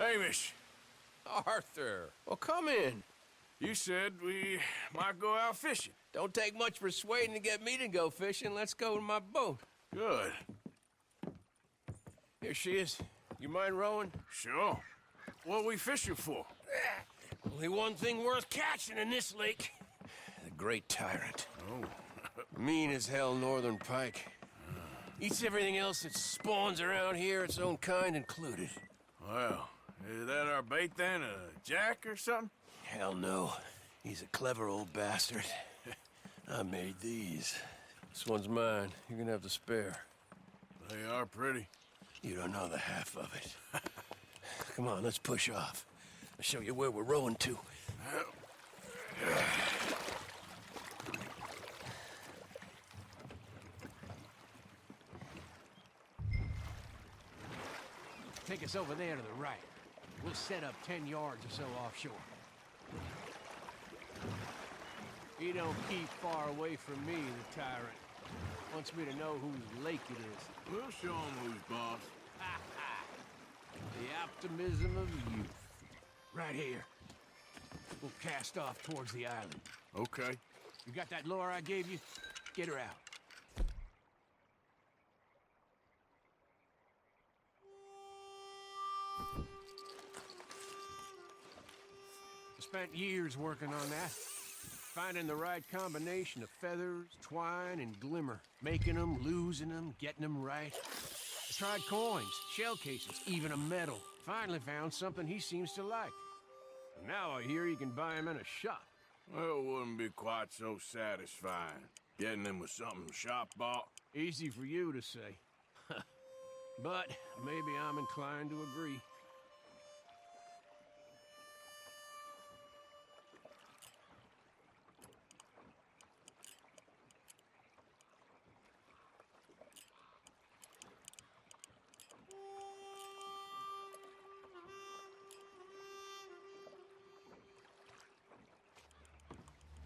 Hamish, Arthur, well, come in. you said we might go out fishing. Don't take much persuading to get me to go fishing. Let's go to my boat. Good. Here she is. You mind rowing? Sure. What are we fishing for? Only one thing worth catching in this lake. The Great Tyrant. Oh. Mean as hell northern pike. Eats everything else that spawns around here, its own kind included. Well, is that our bait then? A jack or something? Hell no. He's a clever old bastard. I made these. This one's mine. You're gonna have to spare. They are pretty. You don't know the half of it. Come on, let's push off. I'll show you where we're rowing to. Take us over there to the right. We'll set up 10 yards or so offshore. He don't keep far away from me, the tyrant. Wants me to know whose lake it is. We'll show him who's boss. The optimism of youth. Right here. We'll cast off towards the island. Okay. You got that lure I gave you? Get her out. I spent years working on that. Finding the right combination of feathers, twine, and glimmer. Making them, losing them, getting them right. I tried coins, shell cases, even a medal. Finally found something he seems to like. And now I hear you can buy him in a shop. Well, it wouldn't be quite so satisfying. Getting them with something the shop bought. Easy for you to say. But maybe I'm inclined to agree.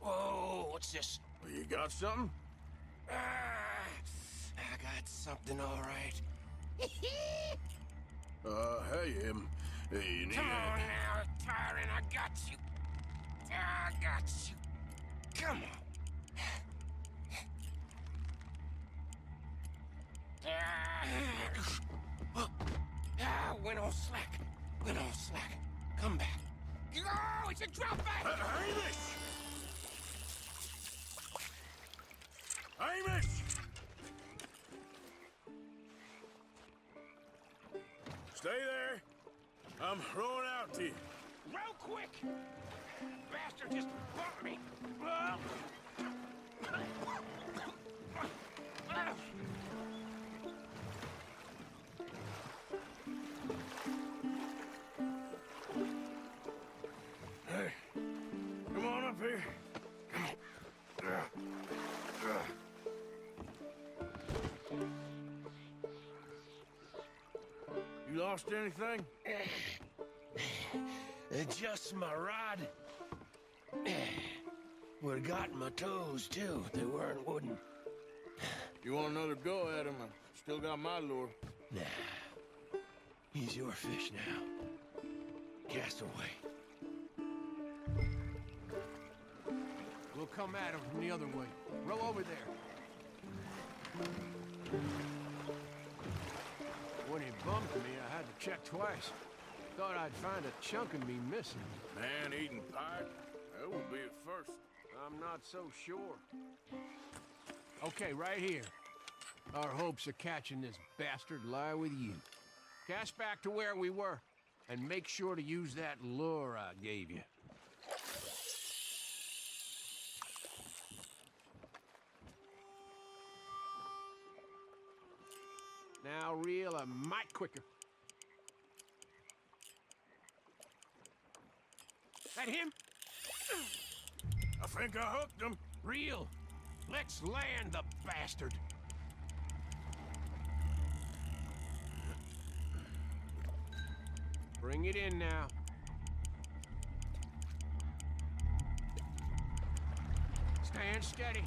Whoa, what's this? Well, you got something? I got something all right. Hey, you need Come on a... now, tyrant, I got you. I got you. Come on. Went all slack. Went all slack. Come back. Oh, it's a drop back! Hamish! Hamish! Stay there. I'm rowing out to you. Row quick! Bastard just bumped me. Hey, come on up here. You lost anything? Just my rod. Would've gotten my toes, too, if they weren't wooden. You want another go at him? I still got my lure. Nah. He's your fish now. Cast away. We'll come at him from the other way. Row over there. When he bumped me, I had to check twice. Thought I'd find a chunk of me missing. Man-eating pike? That will be at first. I'm not so sure. Okay, right here. Our hopes of catching this bastard lie with you. Cast back to where we were, and make sure to use that lure I gave you. Now reel a mite quicker. That him? I think I hooked him. Reel. Let's land the bastard. Bring it in now. Stand steady.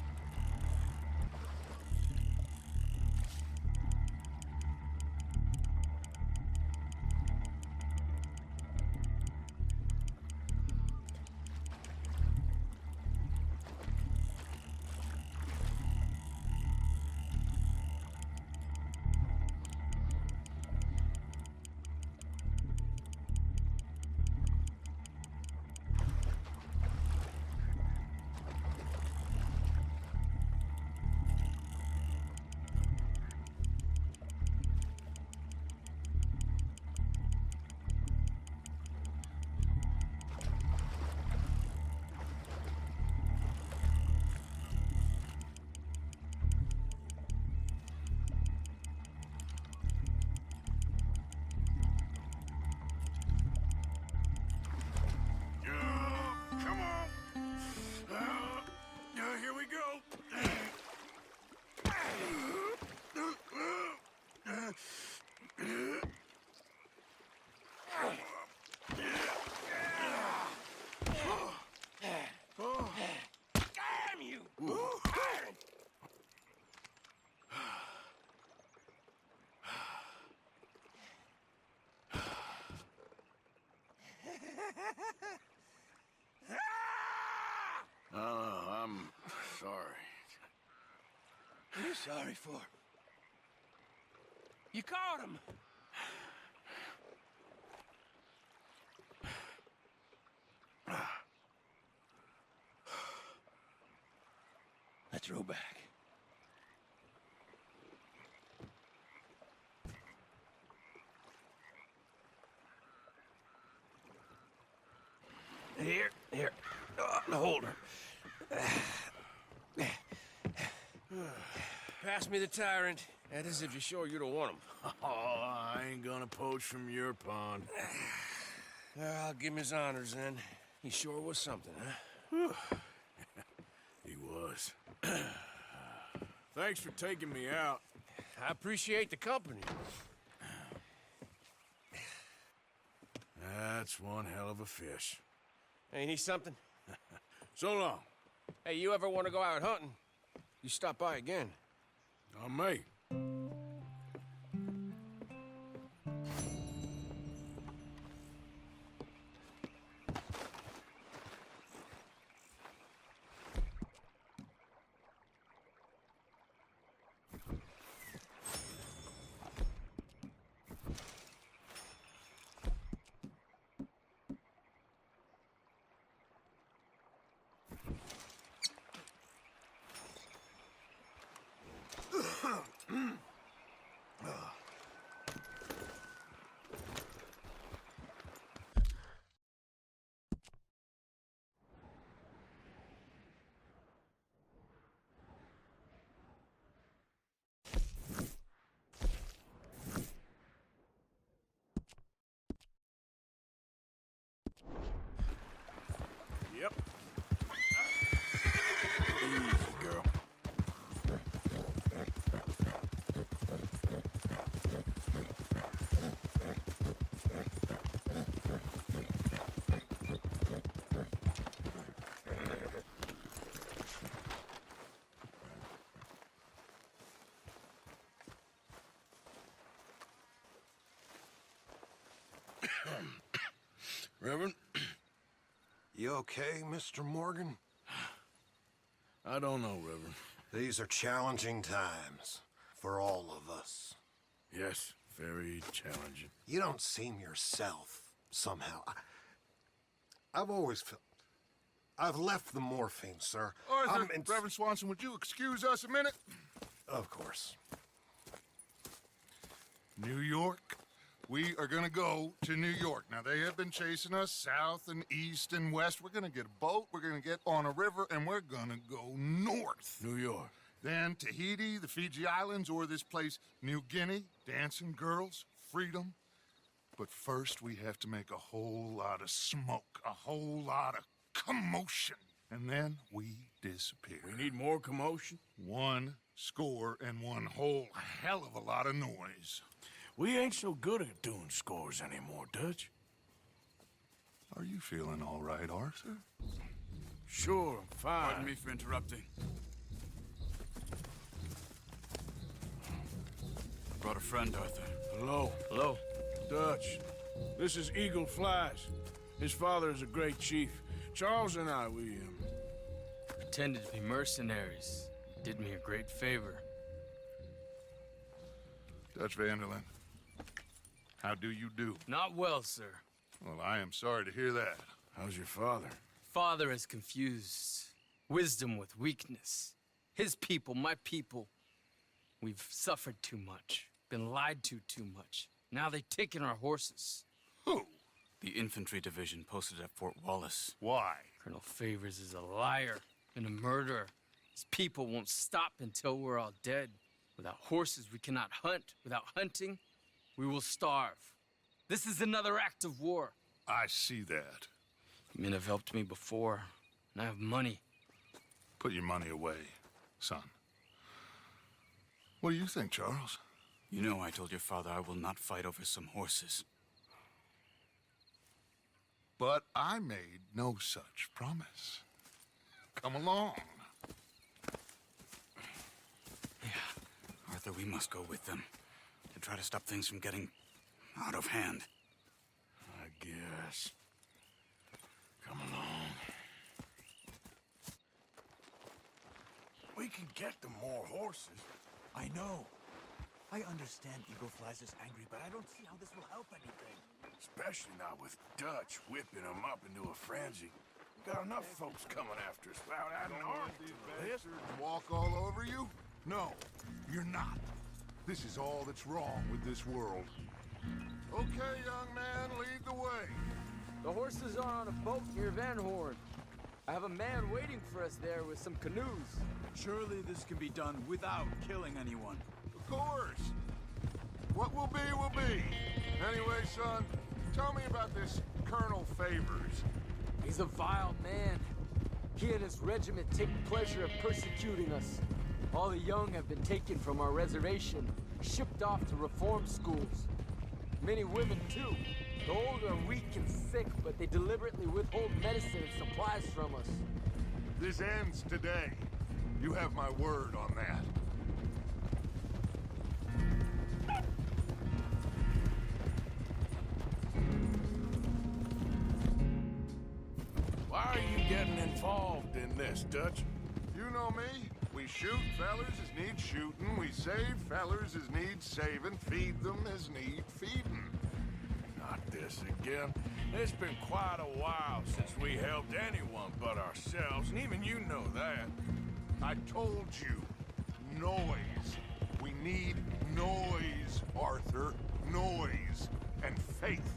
I'm sorry. What are you sorry for? You caught him! Let's row back. Here. Hold her. Pass me the tyrant. That is if you're sure you don't want him. Oh, I ain't gonna poach from your pond. I'll give him his honors then. He sure was something, huh? He was. Thanks for taking me out. I appreciate the company. That's one hell of a fish. Ain't he something? So long. Hey, you ever want to go out hunting? You stop by again. I may. Yep. Easy, girl. Reverend? You okay, Mr. Morgan? I don't know, Reverend. These are challenging times for all of us. Yes, very challenging. You don't seem yourself, somehow. I've always felt... I've left the morphine, sir. Arthur, Reverend Swanson, would you excuse us a minute? Of course. New York. We are gonna go to New York. Now, they have been chasing us south and east and west. We're gonna get a boat, we're gonna get on a river, and we're gonna go north. New York. Then Tahiti, the Fiji Islands, or this place, New Guinea, dancing girls, freedom. But first, we have to make a whole lot of smoke, a whole lot of commotion. And then we disappear. We need more commotion? 1 score and one whole hell of a lot of noise. We ain't so good at doing scores anymore, Dutch. Are you feeling all right, Arthur? Sure, I'm fine. Pardon me for interrupting. I brought a friend, Arthur. Hello. Hello. Dutch. This is Eagle Flies. His father is a great chief. Charles and I, we Pretended to be mercenaries. Did me a great favor. Dutch Vanderlyn, how do you do? Not well, sir. Well, I am sorry to hear that. How's your father? Father has confused wisdom with weakness. His people, my people. We've suffered too much. Been lied to too much. Now they've taken our horses. Who? The infantry division posted at Fort Wallace. Why? Colonel Favors is a liar and a murderer. His people won't stop until we're all dead. Without horses, we cannot hunt. Without hunting, we will starve. This is another act of war. I see that. Men have helped me before, and I have money. Put your money away, son. What do you think, Charles? You know I told your father I will not fight over some horses. But I made no such promise. Come along. Arthur, we must go with them to try to stop things from getting out of hand. I guess. Come along. We can get them more horses. I know. I understand Eagle Flies is angry, but I don't see how this will help anything. Especially not with Dutch whipping them up into a frenzy. Got enough folks coming after us without adding arms to the list. Walk all over you? No, you're not. This is all that's wrong with this world. Okay, young man, lead the way. The horses are on a boat near Van Horn. I have a man waiting for us there with some canoes. Surely this can be done without killing anyone. Of course. What will be, will be. Anyway, son, tell me about this Colonel Favors. He's a vile man. He and his regiment take pleasure in persecuting us. All the young have been taken from our reservation, shipped off to reform schools. Many women, too. The old are weak and sick, but they deliberately withhold medicine and supplies from us. This ends today. You have my word on that. Why are you getting involved in this, Dutch? You know me. We shoot fellers as need shooting. We save fellers as need saving. Feed them as need feeding. Not this again. It's been quite a while since we helped anyone but ourselves, and even you know that. I told you. Noise. We need noise, Arthur. Noise. And faith.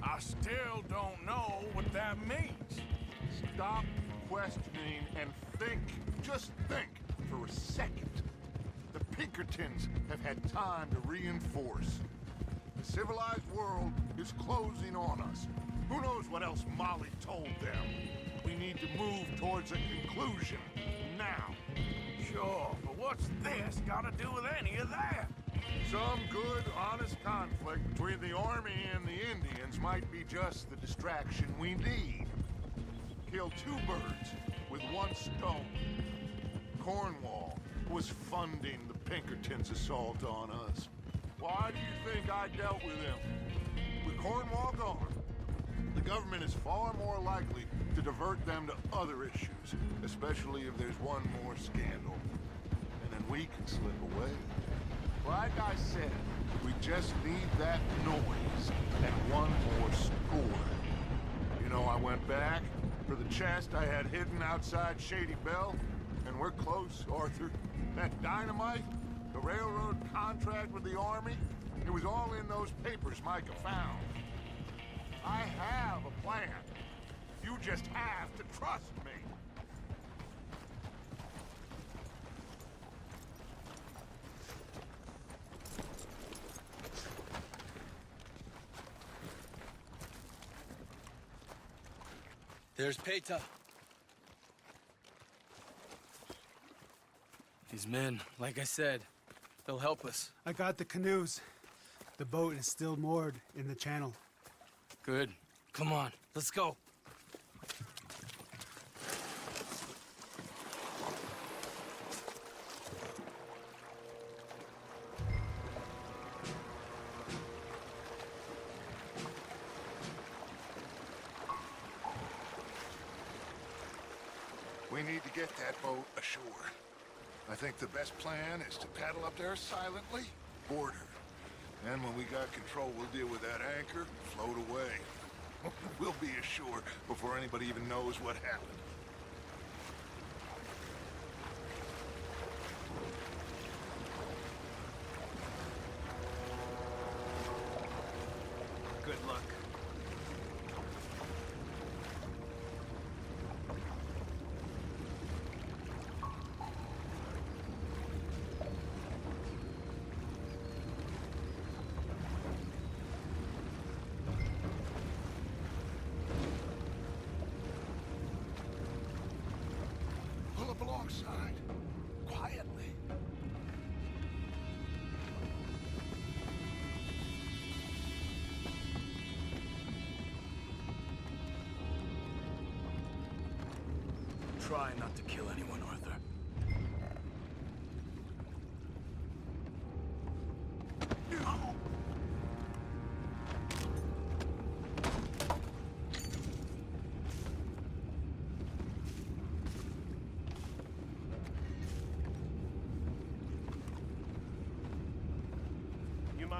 I still don't know what that means. Stop questioning and think. Just think for a second. The Pinkertons have had time to reinforce. The civilized world is closing on us. Who knows what else Molly told them? We need to move towards a conclusion now. Sure, but what's this got to do with any of that? Some good, honest conflict between the army and the Indians might be just the distraction we need. Kill two birds with one stone. Cornwall was funding the Pinkertons' assault on us. Why do you think I dealt with him? With Cornwall gone, the government is far more likely to divert them to other issues, especially if there's one more scandal. And then we can slip away. Like I said, we just need that noise and one more score. You know, I went back for the chest I had hidden outside Shady Bell, and we're close, Arthur. That dynamite, the railroad contract with the army, it was all in those papers Micah found. I have a plan. You just have to trust me. There's Peta. These men, like I said, they'll help us. I got the canoes. The boat is still moored in the channel. Good. Come on, let's go. We need to get that boat ashore. I think the best plan is to paddle up there silently, board her. Then when we got control, we'll deal with that anchor, float away. We'll be ashore before anybody even knows what happened. Good luck. Pull up alongside, quietly. Try not to kill anyone, Arthur.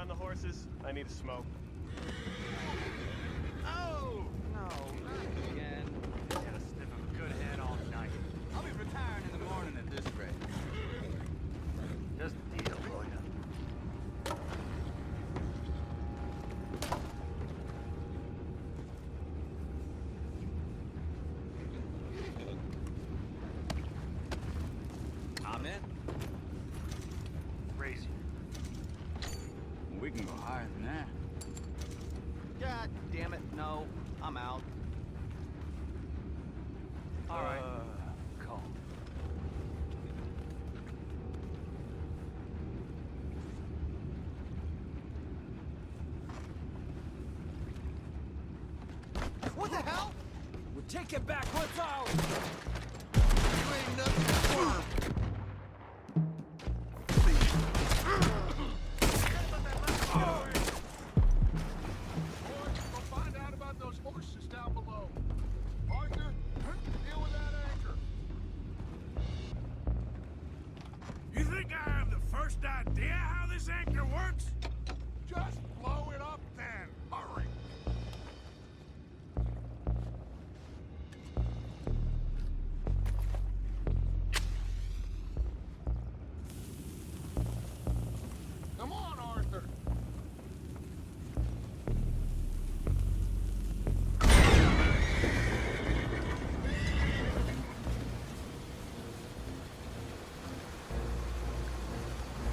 find the horses? I need a smoke. Oh! No, not again. Had a sniff of a good head all night. I'll be retiring in the morning at this rate. Just a deal, will ya? I'm in. Crazy. We can go higher than that. God damn it, no. I'm out. All right. Call. What the hell? We'll take it back. What's ours? You ain't nothing to worm. Boys, go find out about those horses down below. Arthur, deal with that anchor. You think I have the first idea how this anchor works? Just blow it up then. Hurry. Come on, Arthur.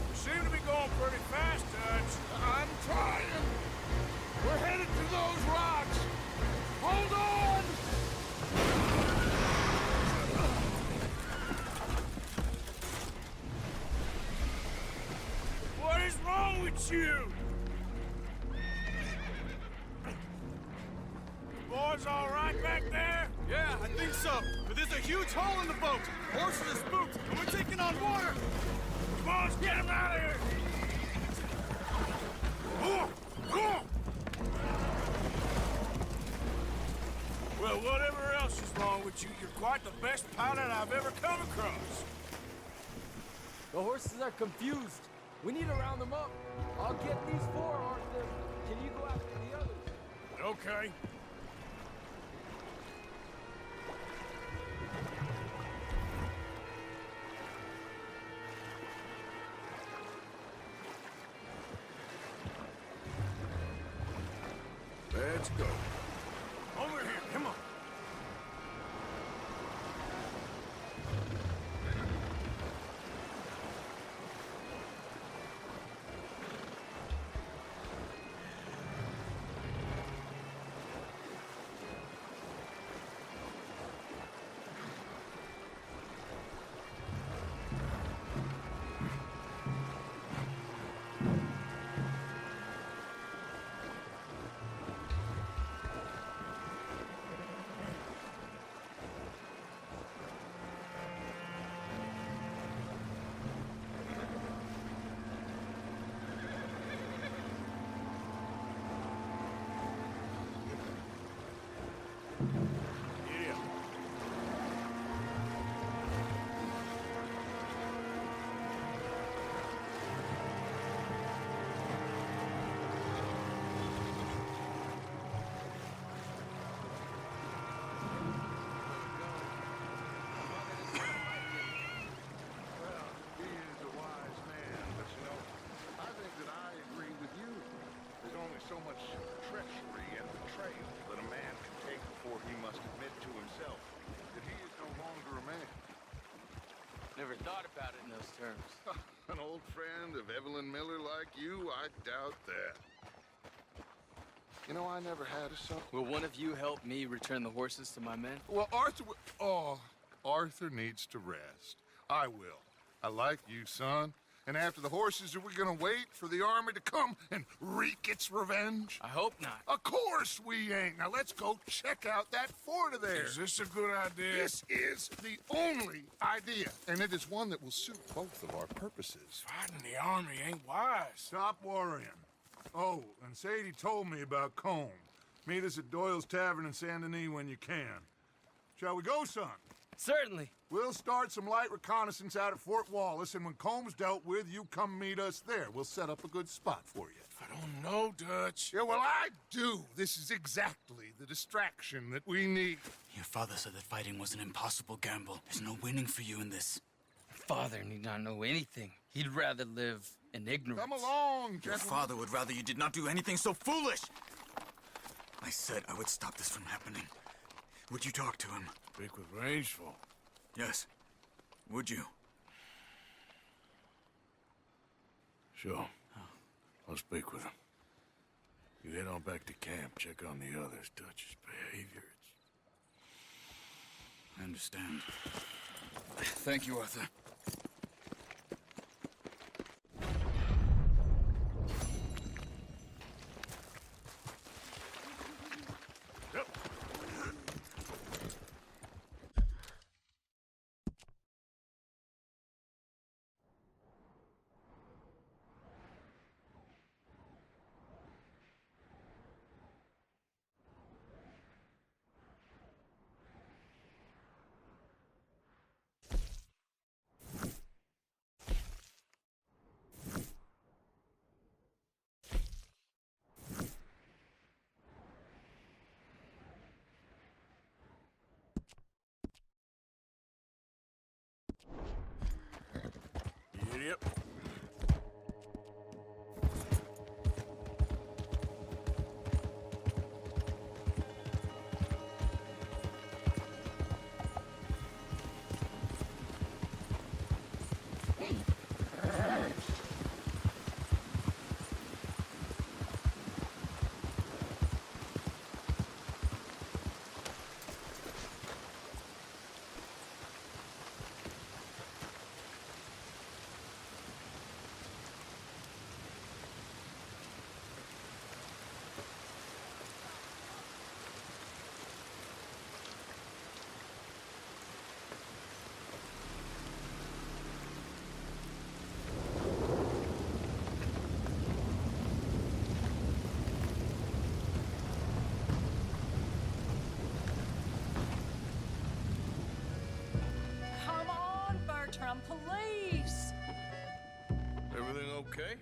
We seem to be going pretty fast, Dutch. I'm trying. We're headed to those rocks. Hold on. What is wrong with you? Boys all right back there? Yeah, I think so. But there's a huge hole in the boat. Horses are spooked, and we're taking on water. Come on, let's get him out of here! Well, whatever else is wrong with you, you're quite the best pilot I've ever come across. The horses are confused. We need to round them up. I'll get these four, Arthur. Can you go after the others? Okay. Let's go. Over here, come on. Yeah. Well, he is a wise man, but you know, I think that I agree with you. There's only so much treachery and betrayal that a man can take before he must admit to himself that he is no longer a man. Never thought about it in those terms. An old friend of Evelyn Miller like you, I doubt that. You know, I never had a son. Will one of you help me return the horses to my men? Well, Arthur needs to rest. I will. I like you, son. And after the horses, are we gonna wait for the army to come and wreak its revenge? I hope not. Of course we ain't. Now let's go check out that fort of theirs. Is this a good idea? This is the only idea, and it is one that will suit both of our purposes. Fighting the army ain't wise. Stop worrying. Oh, and Sadie told me about Combe. Meet us at Doyle's Tavern in Saint Denis when you can. Shall we go, son? Certainly. We'll start some light reconnaissance out at Fort Wallace, and when Comb's dealt with, you come meet us there. We'll set up a good spot for you. For no, Dutch. Yeah, well, I do. This is exactly the distraction that we need. Your father said that fighting was an impossible gamble. There's no winning for you in this. Father need not know anything. He'd rather live in ignorance. Come along, Your gentlemen. father would rather you did not do anything so foolish. I said I would stop this from happening. Would you talk to him? Speak with Rangeful. Yes. Would you? Sure. I'll speak with him. You head on back to camp, check on the others. Dutch's behavior. I understand. Thank you, Arthur. Idiot. Police! Everything okay?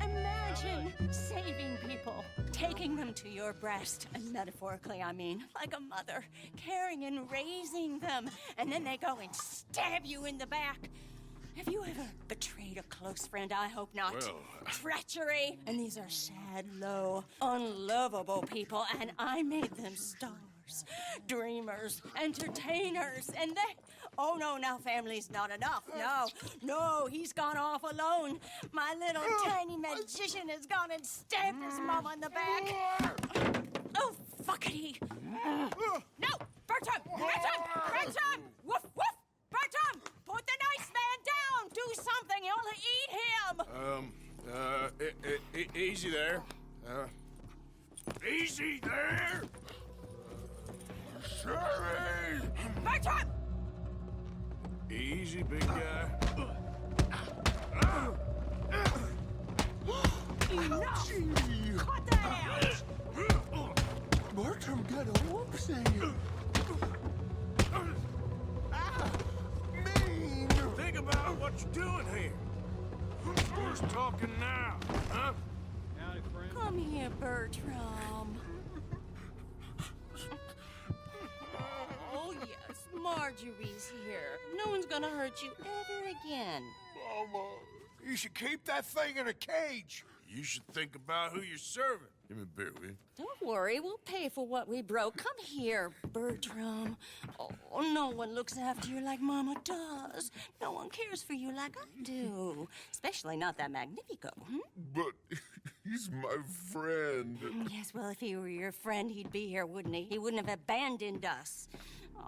Imagine saving people, taking them to your breast, and metaphorically, I mean, like a mother, caring and raising them, and then they go and stab you in the back. Have you ever betrayed a close friend? I hope not. Well, Treachery! And these are sad, low, unlovable people, and I made them stars, dreamers, entertainers, and they... Oh, no, now family's not enough. No, he's gone off alone. My little tiny magician has gone and stabbed his mama in the back. Oh, fuckity. No, Bertram! Woof, woof! Bertram, put the nice man down. Do something. You'll eat him. Easy there. Easy there! Sorry! Bertram! Easy, big guy. Enough! Cut that out! Bertram got a whoopsie. Mean! Think about what you're doing here. Who's talking now, huh? Come here, Bertram. Oh, yes, Marjorie's here. No one's gonna hurt you ever again. Mama, you should keep that thing in a cage. You should think about who you're serving. Give me a beer, will you? Don't worry, we'll pay for what we broke. Come here, Bertram. Oh, no one looks after you like Mama does. No one cares for you like I do. Especially not that Magnifico, But he's my friend. Yes, well, if he were your friend, he'd be here, wouldn't he? He wouldn't have abandoned us.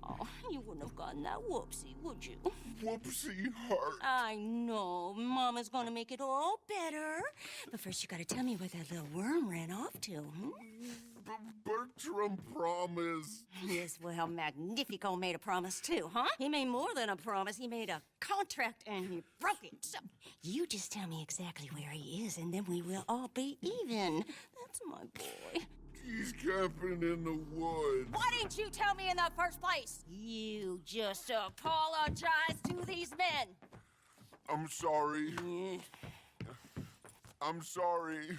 Oh, you wouldn't have gotten that whoopsie, would you? Whoopsie heart. I know. Mama's gonna make it all better. But first, you gotta tell me where that little worm ran off to, Bertram promised. Yes, well, Magnifico made a promise, too, huh? He made more than a promise. He made a contract, and he broke it. So, you just tell me exactly where he is, and then we will all be even. That's my boy. He's camping in the woods. Why didn't you tell me in the first place? You just apologize to these men. I'm sorry. I'm sorry.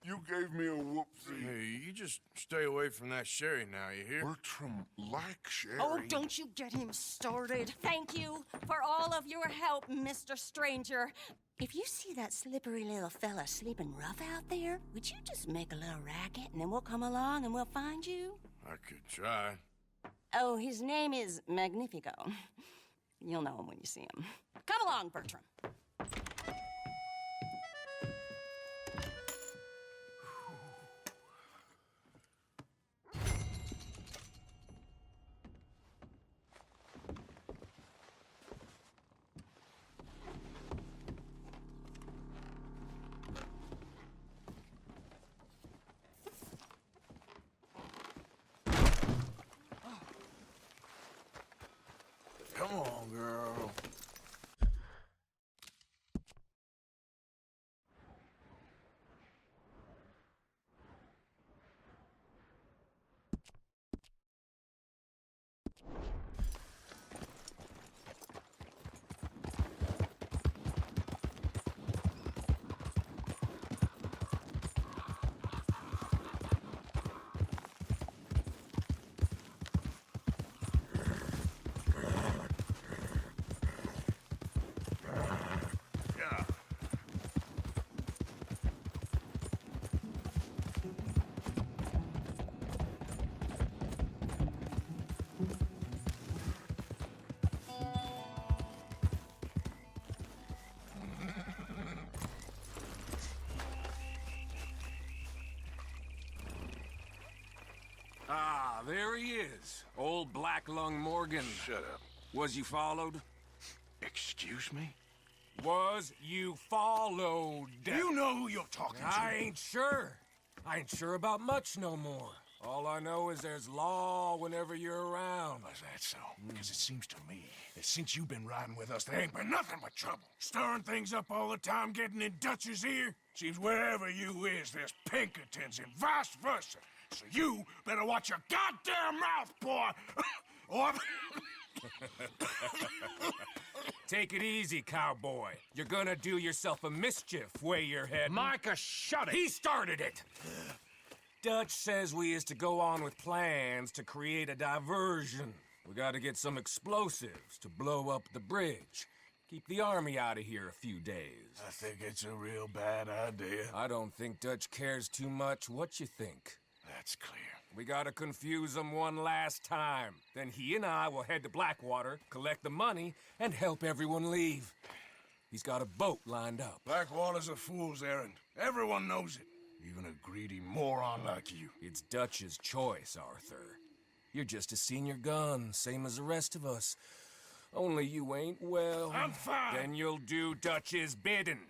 You gave me a whoopsie. Hey, you just stay away from that sherry now, you hear? Bertram like sherry. Oh, don't you get him started. Thank you for all of your help, Mr. Stranger. If you see that slippery little fella sleeping rough out there, would you just make a little racket and then we'll come along and we'll find you? I could try. Oh, his name is Magnifico. You'll know him when you see him. Come along, Bertram. Come on, girl. Ah, there he is. Old Black Lung Morgan. Shut up. Was you followed? Excuse me? Was you followed? You know who you're talking to. I ain't sure. I ain't sure about much no more. All I know is there's law whenever you're around. Is that so? Because it seems to me that since you've been riding with us, there ain't been nothing but trouble. Stirring things up all the time, getting in Dutch's ear. Seems wherever you is, there's Pinkertons and vice versa. So you better watch your goddamn mouth, boy! Or... Take it easy, cowboy. You're gonna do yourself a mischief way you're heading. Micah, shut it! He started it! Dutch says we is to go on with plans to create a diversion. We gotta get some explosives to blow up the bridge. Keep the army out of here a few days. I think it's a real bad idea. I don't think Dutch cares too much. What you think? That's clear. We gotta confuse him one last time. Then he and I will head to Blackwater, collect the money, and help everyone leave. He's got a boat lined up. Blackwater's a fool's errand. Everyone knows it. Even a greedy moron like you. It's Dutch's choice, Arthur. You're just a senior gun, same as the rest of us. Only you ain't well. I'm fine. Then you'll do Dutch's bidding,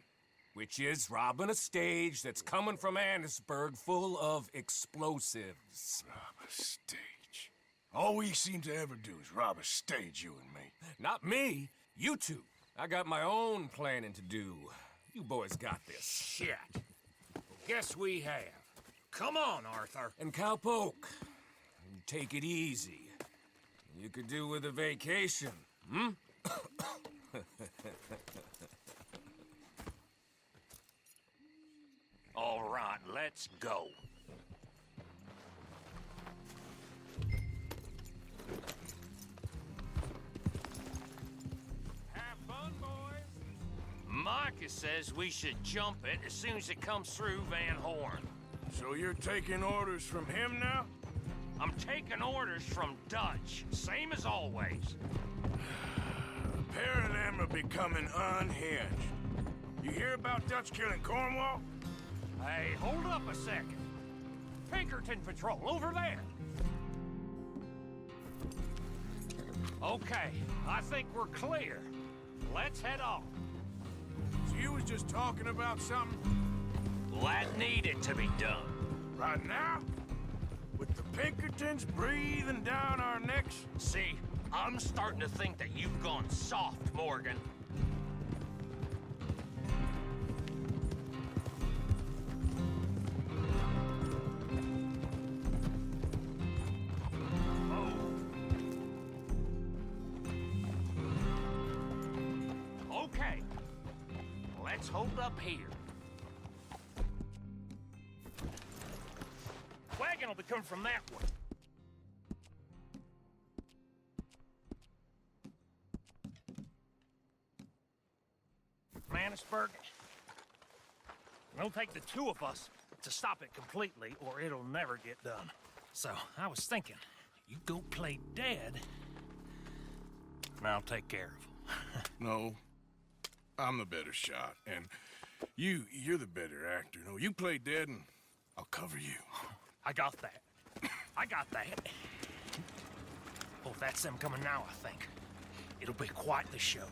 which is robbing a stage that's coming from Annisburg full of explosives. Rob a stage. All we seem to ever do is rob a stage, you and me. Not me, you two. I got my own planning to do. You boys got this. Shit. Guess we have. Come on, Arthur. And Cowpoke, take it easy. You could do with a vacation, hmm? All right, let's go. Have fun, boys. Micah says we should jump it as soon as it comes through Van Horn. So you're taking orders from him now? I'm taking orders from Dutch, same as always. A pair of them are becoming unhinged. You hear about Dutch killing Cornwall? Hey, hold up a second. Pinkerton Patrol, over there. Okay, I think we're clear. Let's head off. So you was just talking about something? That needed to be done. Right now? With the Pinkertons breathing down our necks? See, I'm starting to think that you've gone soft, Morgan. Okay, let's hold up here. will be coming from that way. Mannisburg, it'll take the two of us to stop it completely, or it'll never get done. So, I was thinking, you go play dead, and I'll take care of him. No, I'm the better shot, and you're the better actor. No, you play dead, and I'll cover you. I got that. I got that. Oh, that's them coming now, I think. It'll be quite the show.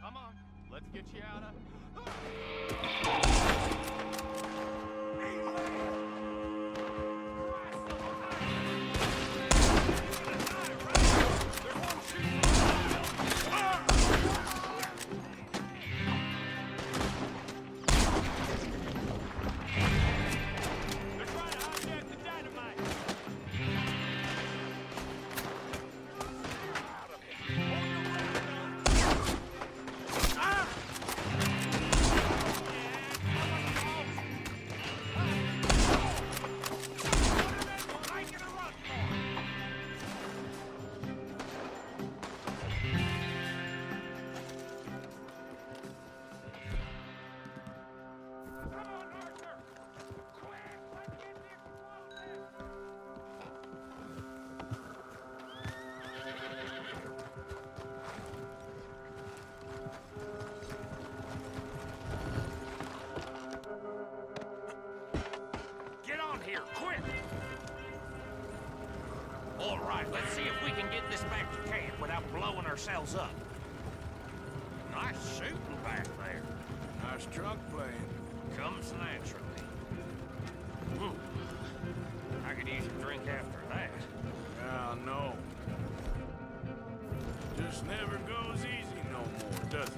Come on, let's get you out of... Here, quick! All right, let's see if we can get this back to camp without blowing ourselves up. Nice shooting back there. Nice truck playing. Comes naturally. I could use a drink after that. Yeah, no. Just never goes easy no more, does it?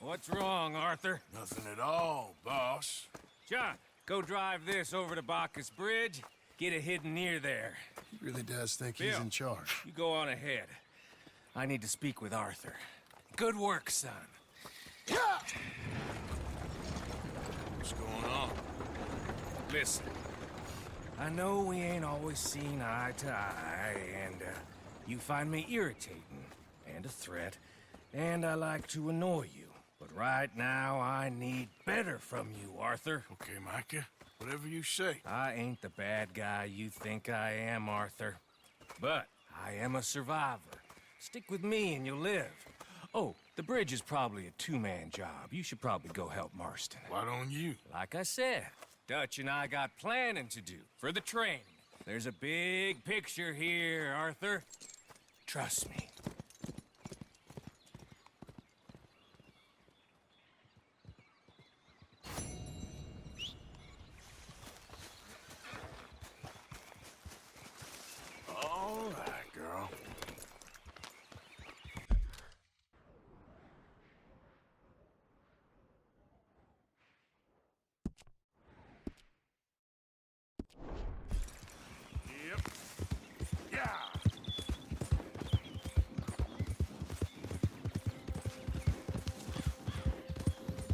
What's wrong, Arthur? Nothing at all, boss. John, go drive this over to Bacchus Bridge. Get it hidden near there. He really does think he's Bill, in charge. You go on ahead. I need to speak with Arthur. Good work, son. What's going on? Listen, I know we ain't always seen eye to eye, and you find me irritating and a threat, and I like to annoy you. But right now, I need better from you, Arthur. Okay, Micah. Whatever you say. I ain't the bad guy you think I am, Arthur. But I am a survivor. Stick with me and you'll live. Oh, the bridge is probably a two-man job. You should probably go help Marston. Why don't you? Like I said, Dutch and I got planning to do for the train. There's a big picture here, Arthur. Trust me. All right, girl. Yep. Yeah.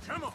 Come on.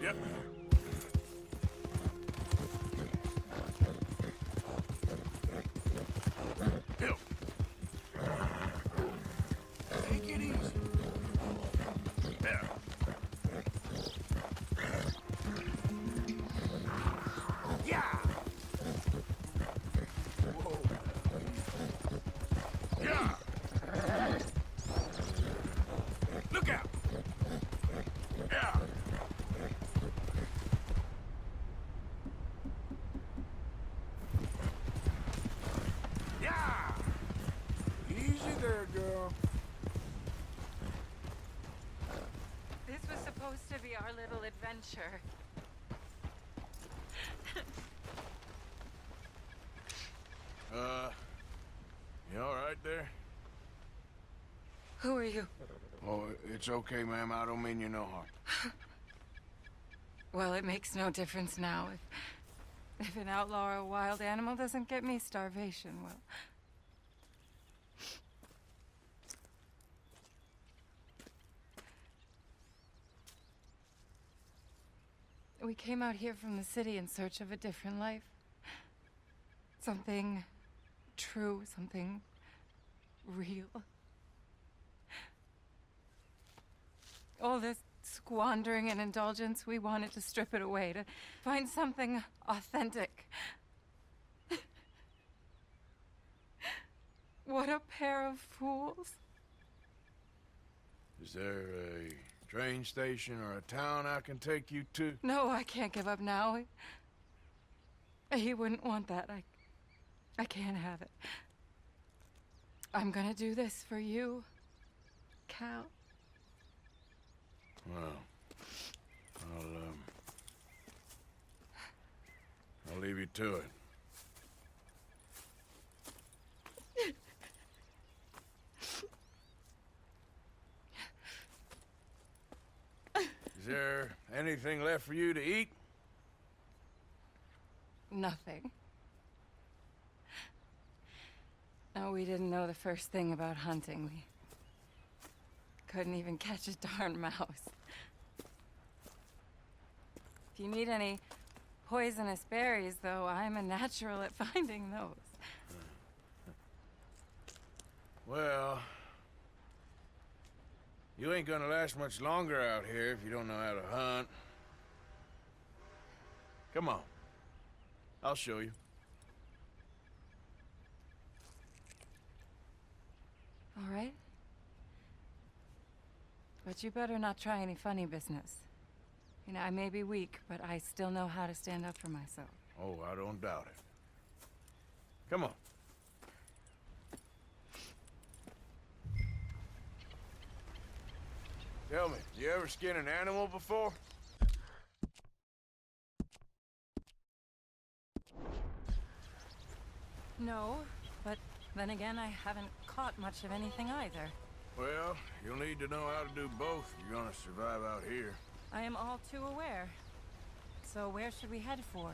Yep. Bill. Take it easy. There. Yeah. Whoa. Yeah. Look out. Yeah. Yeah! Easy there, girl. This was supposed to be our little adventure. You all right there? Who are you? Oh, it's okay, ma'am. I don't mean you no harm. Well, it makes no difference now. If an outlaw or a wild animal doesn't get me, starvation will. We came out here from the city in search of a different life. Something true, something real. All this squandering and indulgence, we wanted to strip it away, to find something authentic. What a pair of fools. Is there a train station or a town I can take you to? No, I can't give up now. He wouldn't want that. I can't have it. I'm gonna do this for you, Cal. Well, I'll leave you to it. Is there anything left for you to eat? Nothing. No, we didn't know the first thing about hunting. couldn't even catch a darn mouse. If you need any poisonous berries, though, I'm a natural at finding those. Well, you ain't gonna last much longer out here if you don't know how to hunt. Come on. I'll show you. All right. But you better not try any funny business. You know, I may be weak, but I still know how to stand up for myself. Oh, I don't doubt it. Come on. Tell me, you ever skin an animal before? No, but then again, I haven't caught much of anything either. Well, you'll need to know how to do both if you're gonna survive out here. I am all too aware. So where should we head for?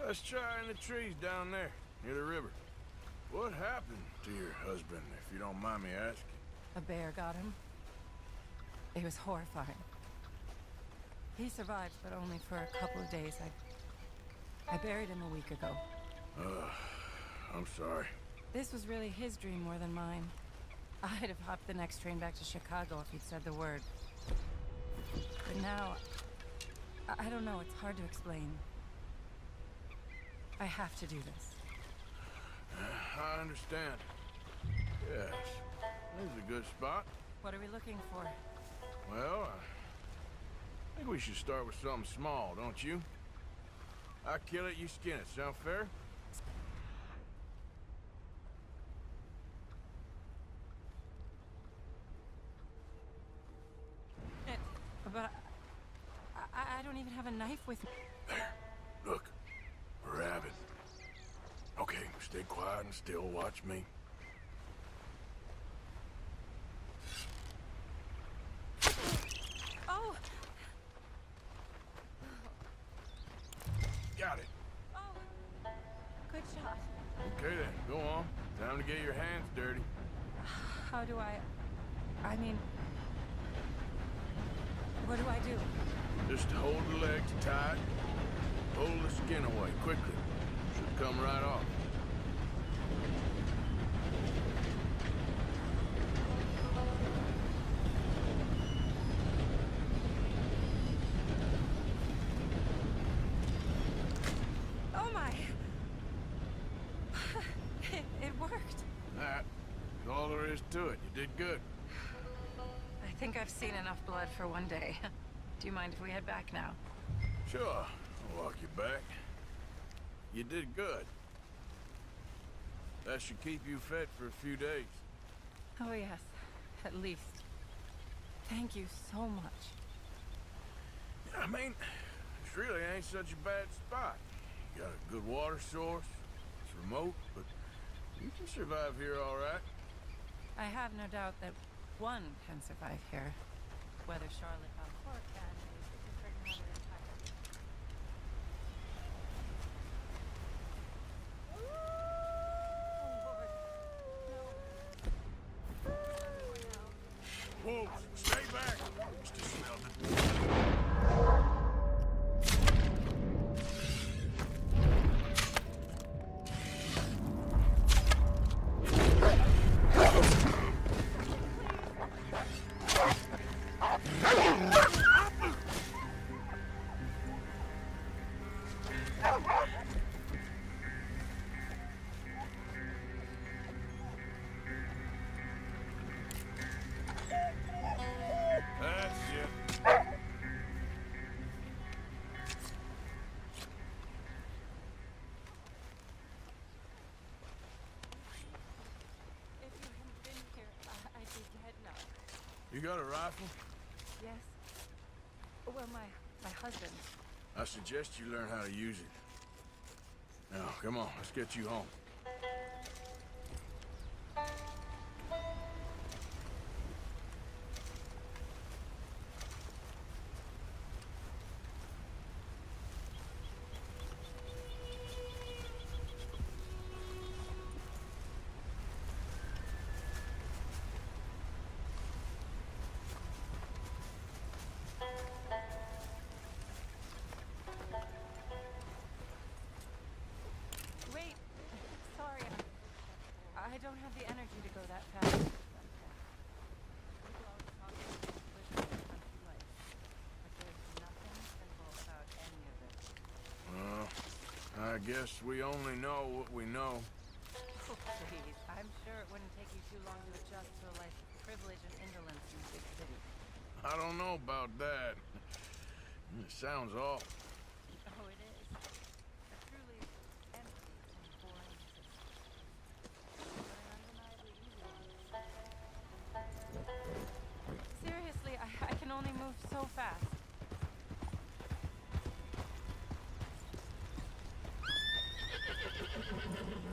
Let's try in the trees down there, near the river. What happened to your husband, if you don't mind me asking? A bear got him. It was horrifying. He survived, but only for a couple of days. I buried him a week ago. I'm sorry. This was really his dream more than mine. I'd have hopped the next train back to Chicago if he'd said the word. But now, I don't know, it's hard to explain. I have to do this. I understand. Yes, this is a good spot. What are we looking for? Well, I think we should start with something small, don't you? I kill it, you skin it. Sound fair? But I don't even have a knife with me. There. Look. A rabbit. Okay, stay quiet and still. Watch me. Oh! Got it. Oh! Good shot. Okay then, go on. Time to get your hands dirty. How do I mean... What do I do? Just hold the legs tight. Pull the skin away quickly. Should come right off. Oh my! It worked. That's all there is to it. You did good. I think I've seen enough blood for one day. Do you mind if we head back now? Sure. I'll walk you back. You did good. That should keep you fed for a few days. Oh yes, at least. Thank you so much. I mean, this really ain't such a bad spot. You got a good water source. It's remote, but you can survive here all right. I have no doubt that one can survive here. Whether Charlotte Balfour can is a different matter entirely. Oh, Lord, no. Wolves, stay back. Mr. Smelton. That's it. If you hadn't been here, I'd be dead now. You got a rifle? Yes. Well, my husband. I suggest you learn how to use it. Now, come on, let's get you home. I guess we only know what we know. Oh, please. I'm sure it wouldn't take you too long to adjust to a life of privilege and indolence in the big city. I don't know about that. It sounds awful. Oh, it is. A truly empty and boring existence. But an undeniably easy one. Seriously, I can only move so fast.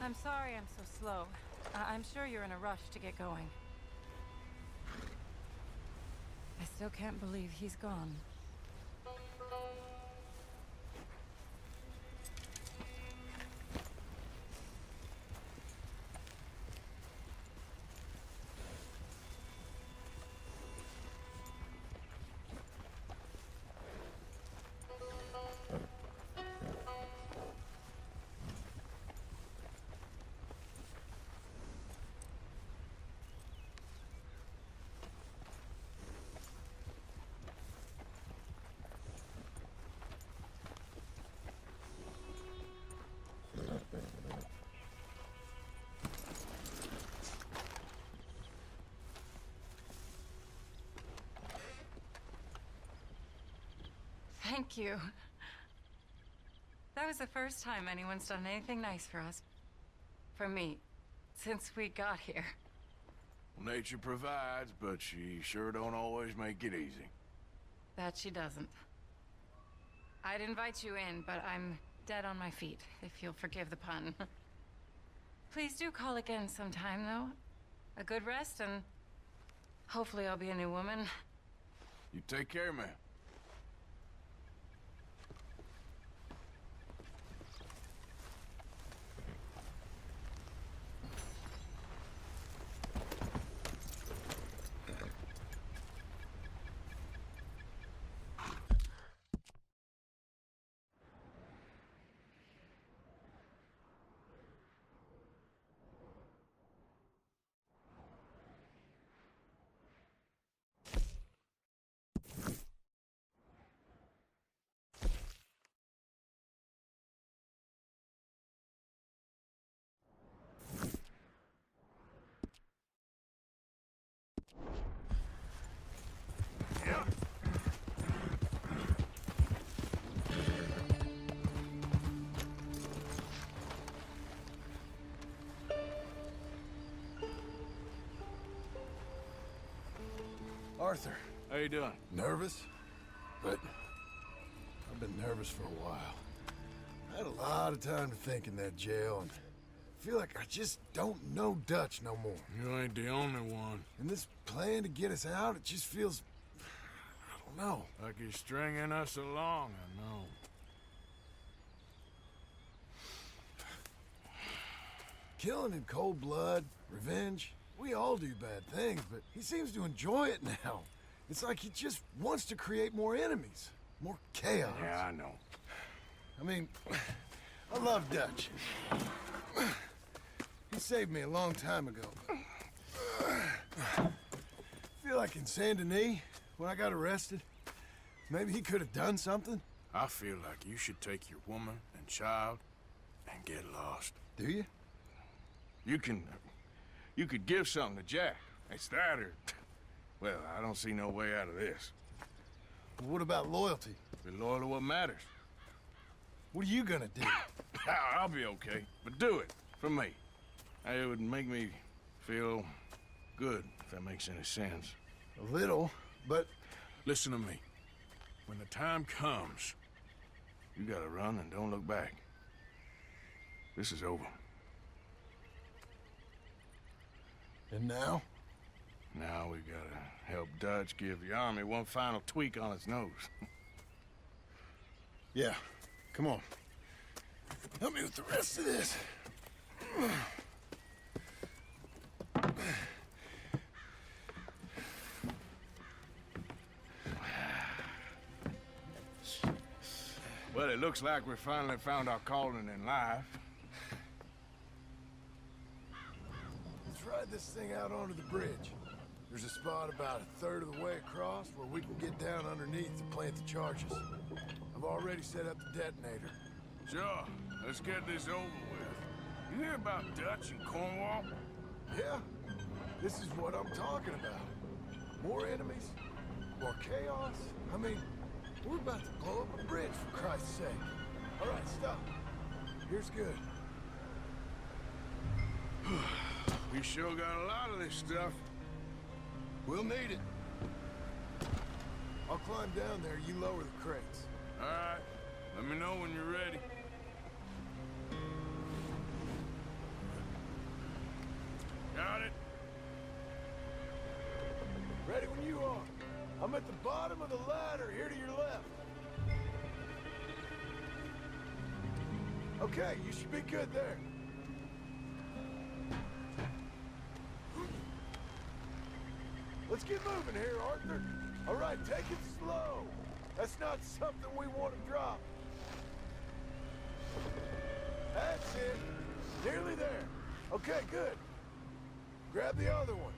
I'm sorry I'm so slow. I'm sure you're in a rush to get going. I still can't believe he's gone. Thank you. That was the first time anyone's done anything nice for us. For me, since we got here. Nature provides, but she sure don't always make it easy. That she doesn't. I'd invite you in, but I'm dead on my feet, if you'll forgive the pun. Please do call again sometime, though. A good rest, and hopefully I'll be a new woman. You take care, man. Arthur. How you doing? Nervous? But I've been nervous for a while. I had a lot of time to think in that jail, and I feel like I just don't know Dutch no more. You ain't the only one. And this plan to get us out, it just feels... I don't know. Like he's stringing us along, I know. Killing in cold blood, revenge, we all do bad things, but he seems to enjoy it now. It's like he just wants to create more enemies, more chaos. Yeah, I know. I mean, I love Dutch. He saved me a long time ago. I feel like in Saint Denis, when I got arrested, maybe he could have done something. I feel like you should take your woman and child and get lost. Do you? You could give something to Jack. It's that or... Well, I don't see no way out of this. But what about loyalty? Be loyal to what matters. What are you gonna do? I'll be okay, but do it for me. It would make me feel good, if that makes any sense. A little, but... Listen to me. When the time comes, you gotta run and don't look back. This is over. And now? Now we gotta help Dutch give the army one final tweak on its nose. Yeah, come on. Help me with the rest of this. Well, it looks like we finally found our calling in life. Let's ride this thing out onto the bridge. There's a spot about a third of the way across where we can get down underneath to plant the charges. I've already set up the detonator. Sure. let's get this over with. You hear about Dutch and Cornwall? Yeah, this is what I'm talking about. More enemies, more chaos. I mean, we're about to blow up a bridge, for Christ's sake. All right, stop. Here's good. We sure got a lot of this stuff. We'll need it. I'll climb down there, you lower the crates. All right. Let me know when you're ready. Got it? Ready when you are. I'm at the bottom of the ladder, here to your left. Okay, you should be good there. Let's get moving here, Arthur. All right, take it slow. That's not something we want to drop. That's it. Nearly there. Okay, good. Grab the other one.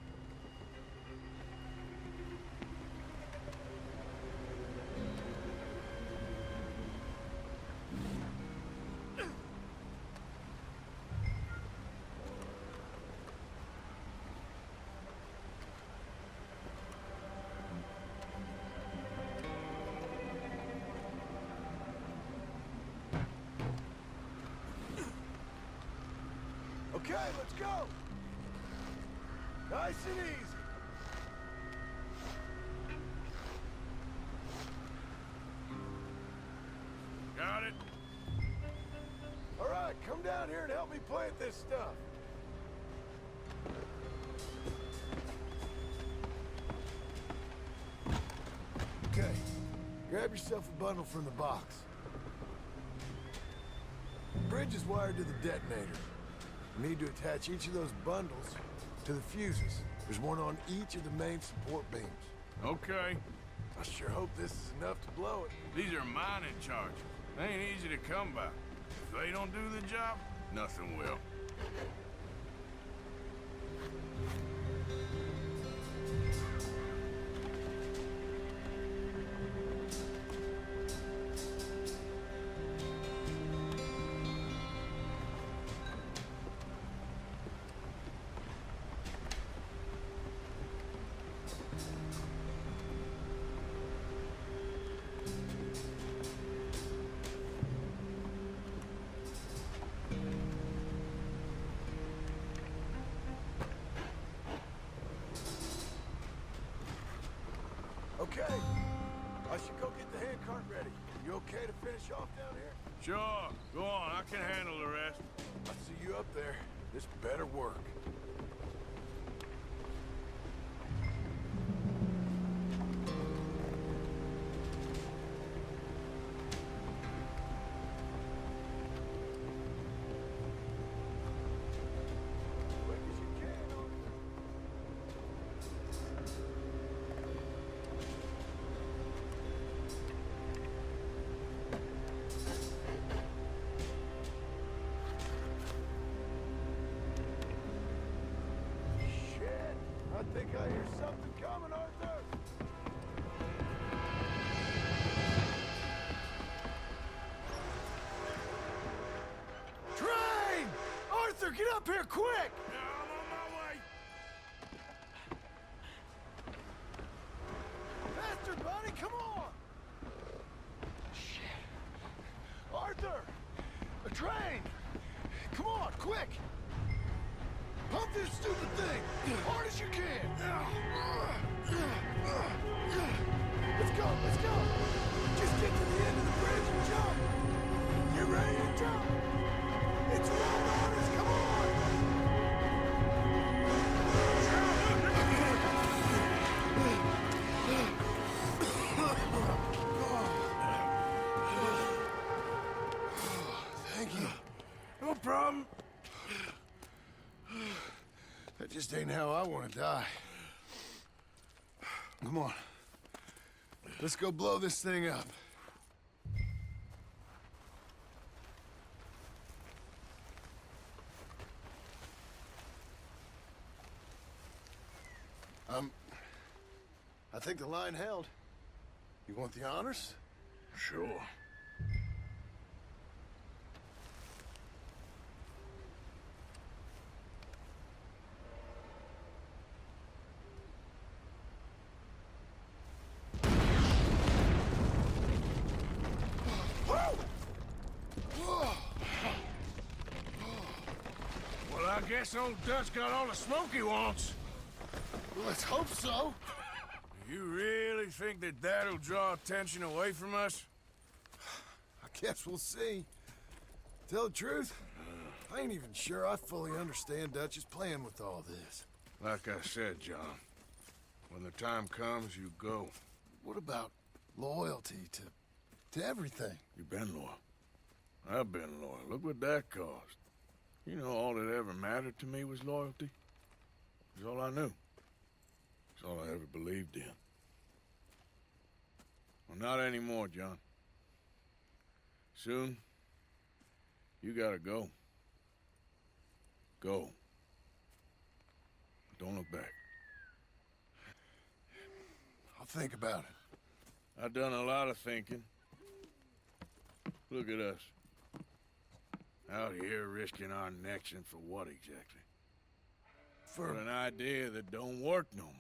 Okay, let's go. Nice and easy. Got it? All right, come down here and help me plant this stuff. Okay, grab yourself a bundle from the box. The bridge is wired to the detonator. You need to attach each of those bundles to the fuses. There's one on each of the main support beams. Okay. I sure hope this is enough to blow it. These are mining charges. They ain't easy to come by. If they don't do the job, nothing will. Okay, I should go get the handcart ready. You okay to finish off down here? Sure. Go on. I can handle the rest. I see you up there. This better work. Quick as you can, Arthur. Shit! I think I hear something coming, Arthur! Train! Arthur, get up here, quick! Yeah, I'm on my way. Faster, buddy, come on! Shit. Arthur! A train! Come on, quick! Pump this stupid thing! Hard as you can! Let's go, let's go! Just get to the end of the bridge and jump! Get ready to jump! It's around on us, come on! Thank you. No problem. That just ain't how I want to die. Come on. Let's go blow this thing up. I think the line held. You want the honors? Sure. guess old Dutch got all the smoke he wants. Let's hope so. You really think that that'll draw attention away from us? I guess we'll see. Tell the truth, I ain't even sure I fully understand Dutch's plan with all this. Like I said, John, when the time comes, you go. What about loyalty to everything? You've been loyal. I've been loyal. Look what that cost. You know, all that ever mattered to me was loyalty. It was all I knew. It's all I ever believed in. Well, not anymore, John. Soon, you gotta go. Go. Don't look back. I'll think about it. I've done a lot of thinking. Look at us. Out here risking our necks, and for what exactly? For an idea that don't work no more.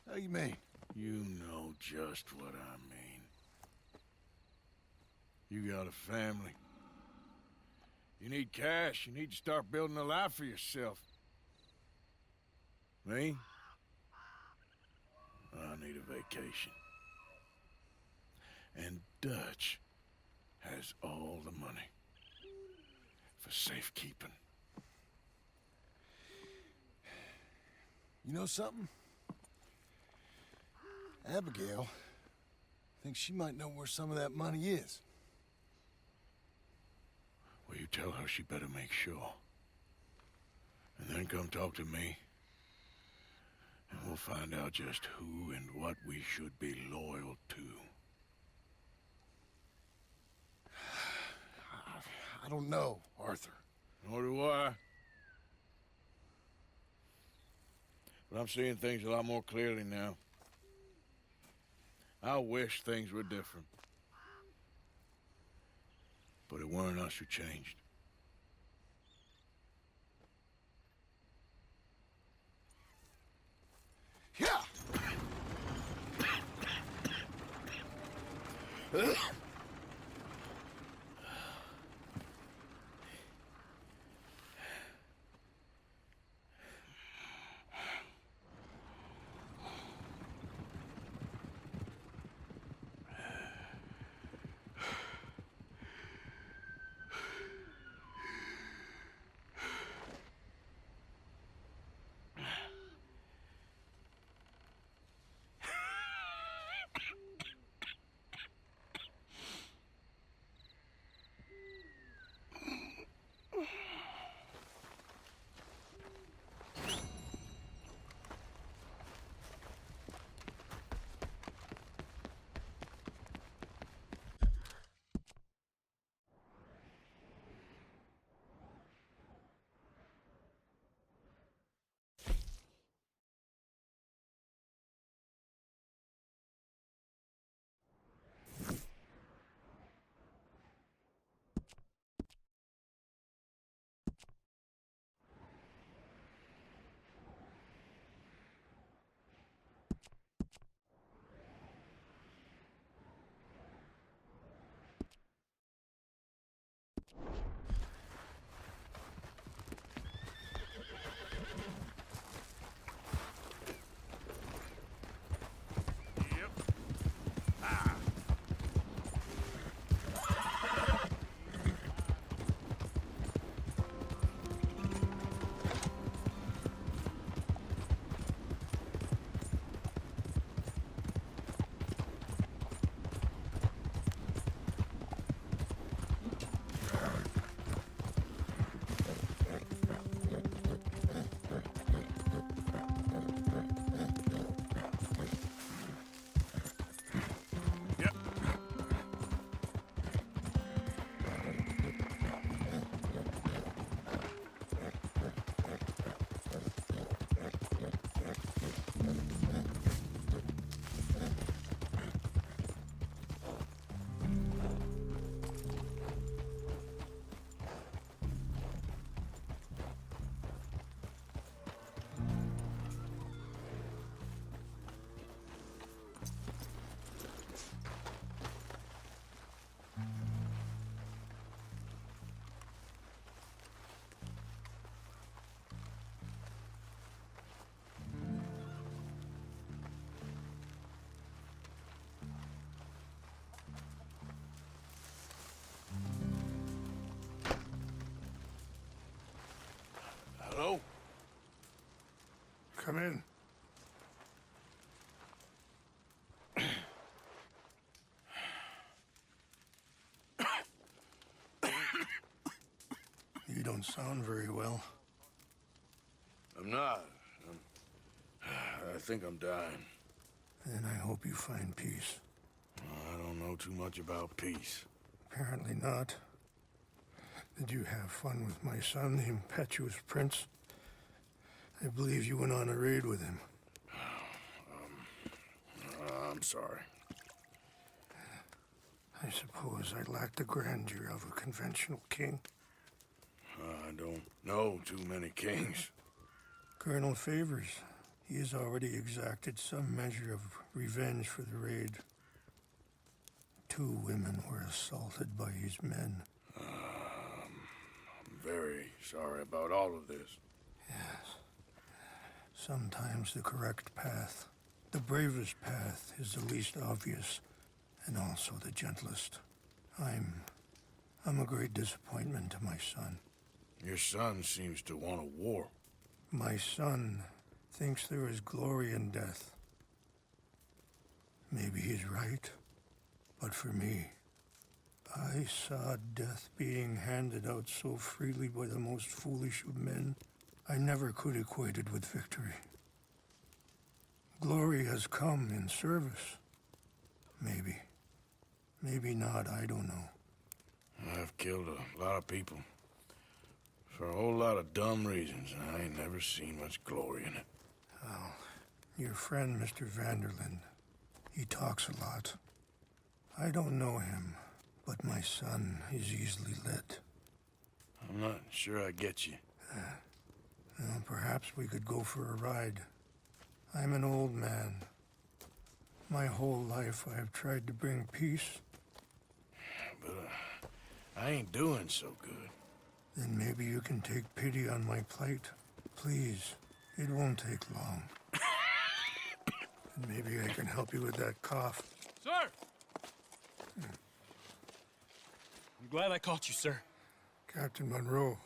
How you mean? You know just what I mean. You got a family. You need cash. You need to start building a life for yourself. Me? I need a vacation. And Dutch has all the money for safekeeping. You know something? Abigail thinks she might know where some of that money is. Well, you tell her she better make sure. And then come talk to me. And we'll find out just who and what we should be loyal to. I don't know, Arthur. Nor do I. But I'm seeing things a lot more clearly now. I wish things were different. But it weren't us who changed. Yeah! Come in. You don't sound very well. I'm not. I think I'm dying. And I hope you find peace. I don't know too much about peace. Apparently not. Did you have fun with my son, the impetuous prince? I believe you went on a raid with him. I'm sorry. I suppose I lack the grandeur of a conventional king. I don't know too many kings. Colonel Favors, he has already exacted some measure of revenge for the raid. 2 women were assaulted by his men. I'm very sorry about all of this. Yes. Sometimes the correct path, the bravest path, is the least obvious, and also the gentlest. I'm a great disappointment to my son. Your son seems to want a war. My son thinks there is glory in death. Maybe he's right, but for me, I saw death being handed out so freely by the most foolish of men, I never could equate it with victory. Glory has come in service. Maybe. Maybe not, I don't know. I've killed a lot of people. For a whole lot of dumb reasons, and I ain't never seen much glory in it. Well, your friend, Mr. Vanderlyn, he talks a lot. I don't know him, but my son is easily led. I'm not sure I get you. Well, perhaps we could go for a ride. I'm an old man. My whole life I have tried to bring peace. But I ain't doing so good. Then maybe you can take pity on my plight. Please, it won't take long. And maybe I can help you with that cough. Sir! I'm glad I caught you, sir. Captain Monroe,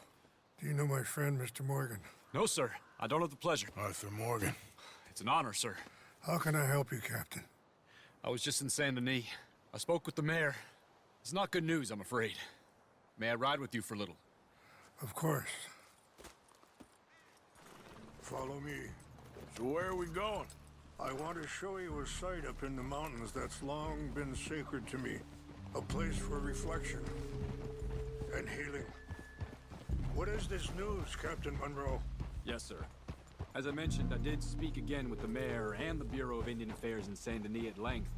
do you know my friend, Mr. Morgan? No, sir. I don't have the pleasure. Arthur Morgan. It's an honor, sir. How can I help you, Captain? I was just in Saint Denis. I spoke with the mayor. It's not good news, I'm afraid. May I ride with you for a little? Of course. Follow me. So where are we going? I want to show you a site up in the mountains that's long been sacred to me. A place for reflection and healing. What is this news, Captain Monroe? Yes, sir. As I mentioned, I did speak again with the mayor and the Bureau of Indian Affairs in Saint Denis at length.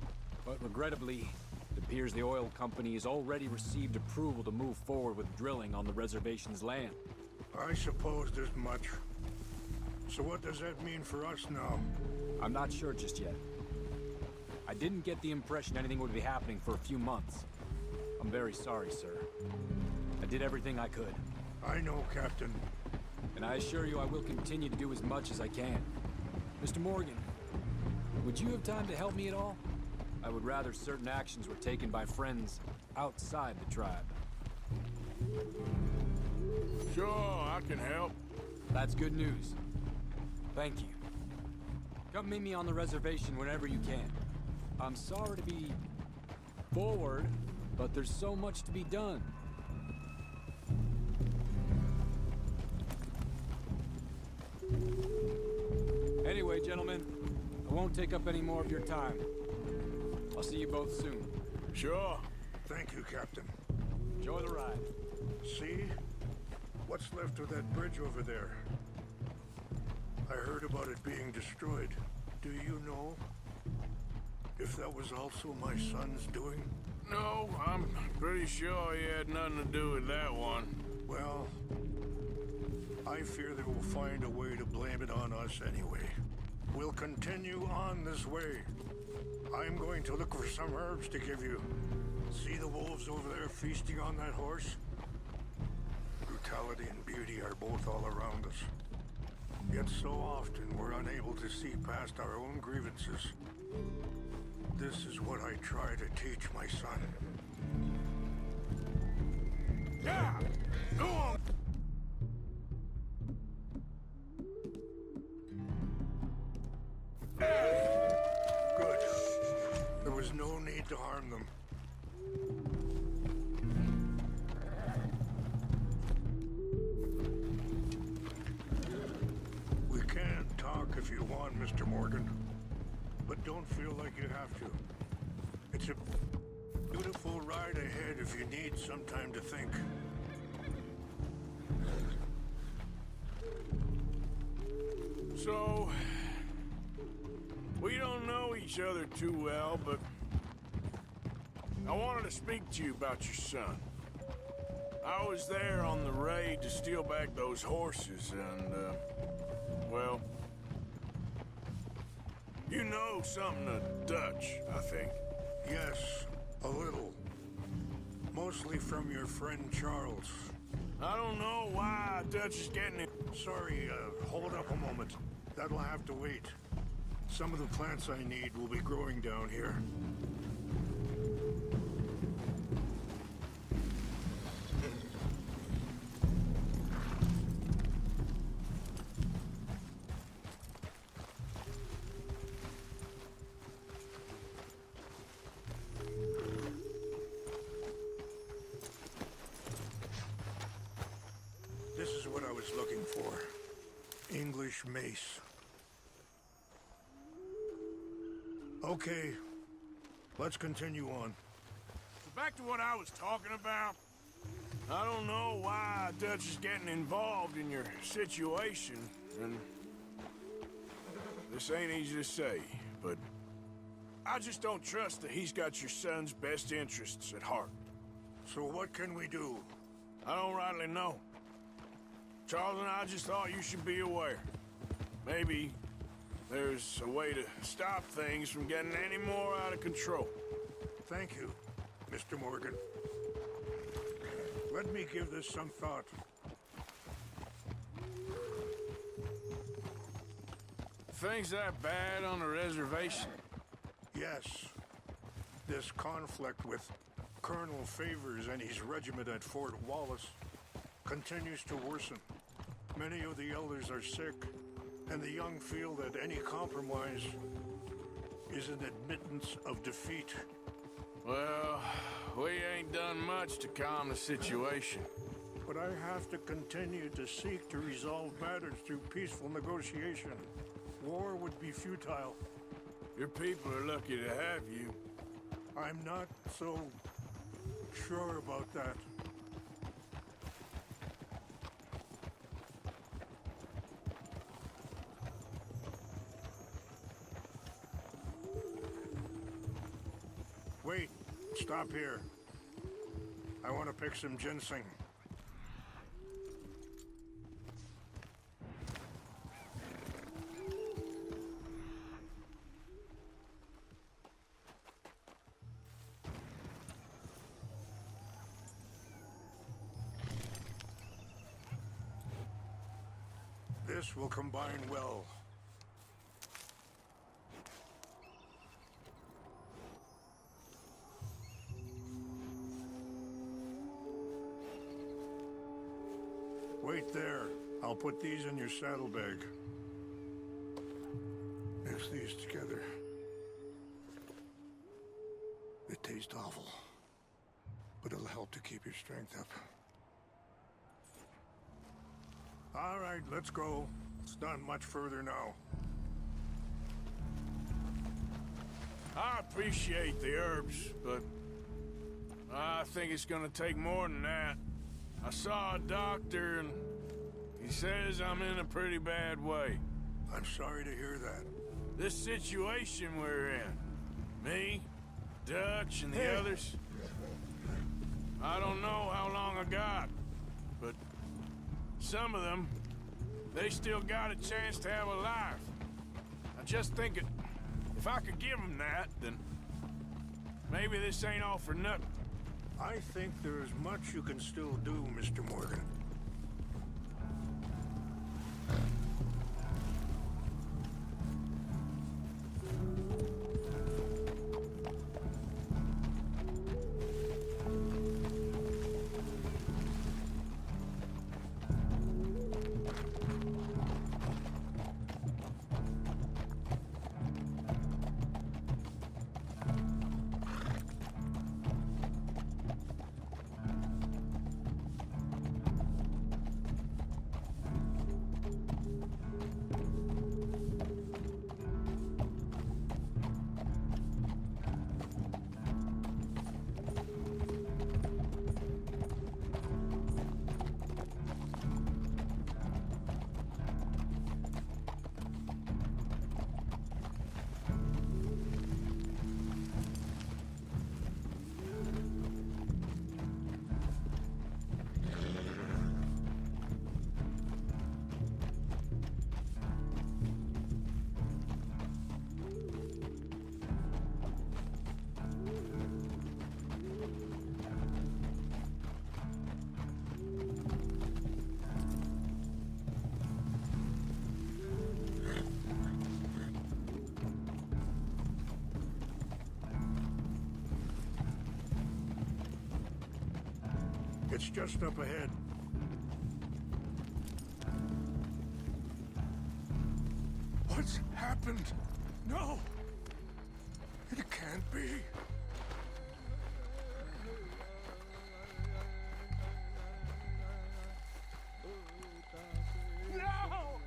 But regrettably, it appears the oil company has already received approval to move forward with drilling on the reservation's land. I supposed as much. So what does that mean for us now? I'm not sure just yet. I didn't get the impression anything would be happening for a few months. I'm very sorry, sir. I did everything I could. I know, Captain. And I assure you I will continue to do as much as I can. Mr. Morgan, would you have time to help me at all? I would rather certain actions were taken by friends outside the tribe. Sure, I can help. That's good news. Thank you. Come meet me on the reservation whenever you can. I'm sorry to be forward, but there's so much to be done. Anyway, gentlemen, I won't take up any more of your time. I'll see you both soon. Sure. Thank you, Captain. Enjoy the ride. See? What's left of that bridge over there? I heard about it being destroyed. Do you know if that was also my son's doing? No, I'm pretty sure he had nothing to do with that one. Well, I fear they will find a way to blame it on us anyway. We'll continue on this way. I'm going to look for some herbs to give you. See the wolves over there feasting on that horse? Brutality and beauty are both all around us. Yet so often we're unable to see past our own grievances. This is what I try to teach my son. Yeah! Go on! Mr. Morgan. But don't feel like you have to. It's a beautiful ride ahead if you need some time to think. So, we don't know each other too well, but I wanted to speak to you about your son. I was there on the raid to steal back those horses, and, well, you know something of Dutch, I think. Yes, a little. Mostly from your friend Charles. I don't know why Dutch is getting it. Sorry, hold up a moment. That'll have to wait. Some of the plants I need will be growing down here. This is what I was looking for. English mace. Okay, let's continue on. So back to what I was talking about. I don't know why Dutch is getting involved in your situation, and this ain't easy to say, but I just don't trust that he's got your son's best interests at heart. So what can we do? I don't rightly know. Charles and I just thought you should be aware. Maybe there's a way to stop things from getting any more out of control. Thank you, Mr. Morgan. Let me give this some thought. Things that bad on the reservation? Yes. This conflict with Colonel Favors and his regiment at Fort Wallace continues to worsen. Many of the elders are sick, and the young feel that any compromise is an admittance of defeat. Well, we ain't done much to calm the situation. But I have to continue to seek to resolve matters through peaceful negotiation. War would be futile. Your people are lucky to have you. I'm not so sure about that. Wait, stop here. I want to pick some ginseng. This will combine well. Wait there. I'll put these in your saddlebag. Mix these together. They taste awful, but it'll help to keep your strength up. All right, let's go. It's not much further now. I appreciate the herbs, but I think it's gonna take more than that. I saw a doctor, and he says I'm in a pretty bad way. I'm sorry to hear that. This situation we're in, me, Dutch, and the others, I don't know how long I got, but some of them, they still got a chance to have a life. I just think if I could give them that, then maybe this ain't all for nothing. I think there is much you can still do, Mr. Morgan. It's just up ahead. What's happened? No! It can't be. No!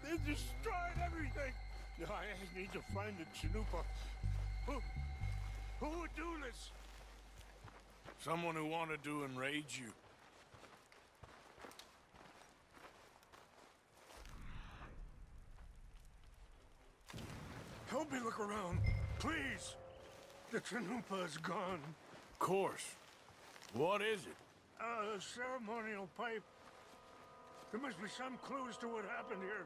They destroyed everything! I need to find the Chanupa. Who would do this? Someone who wanted to enrage you. Help me look around, please. The Chanupa is gone. Of course. What is it? A ceremonial pipe. There must be some clues to what happened here.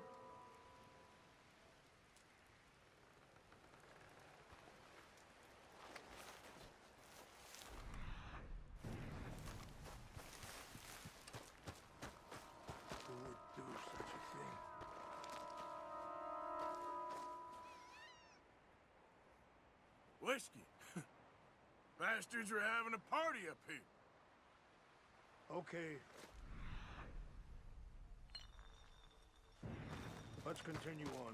Who would do such a thing? Whiskey. Bastards are having a party up here. Okay. Let's continue on.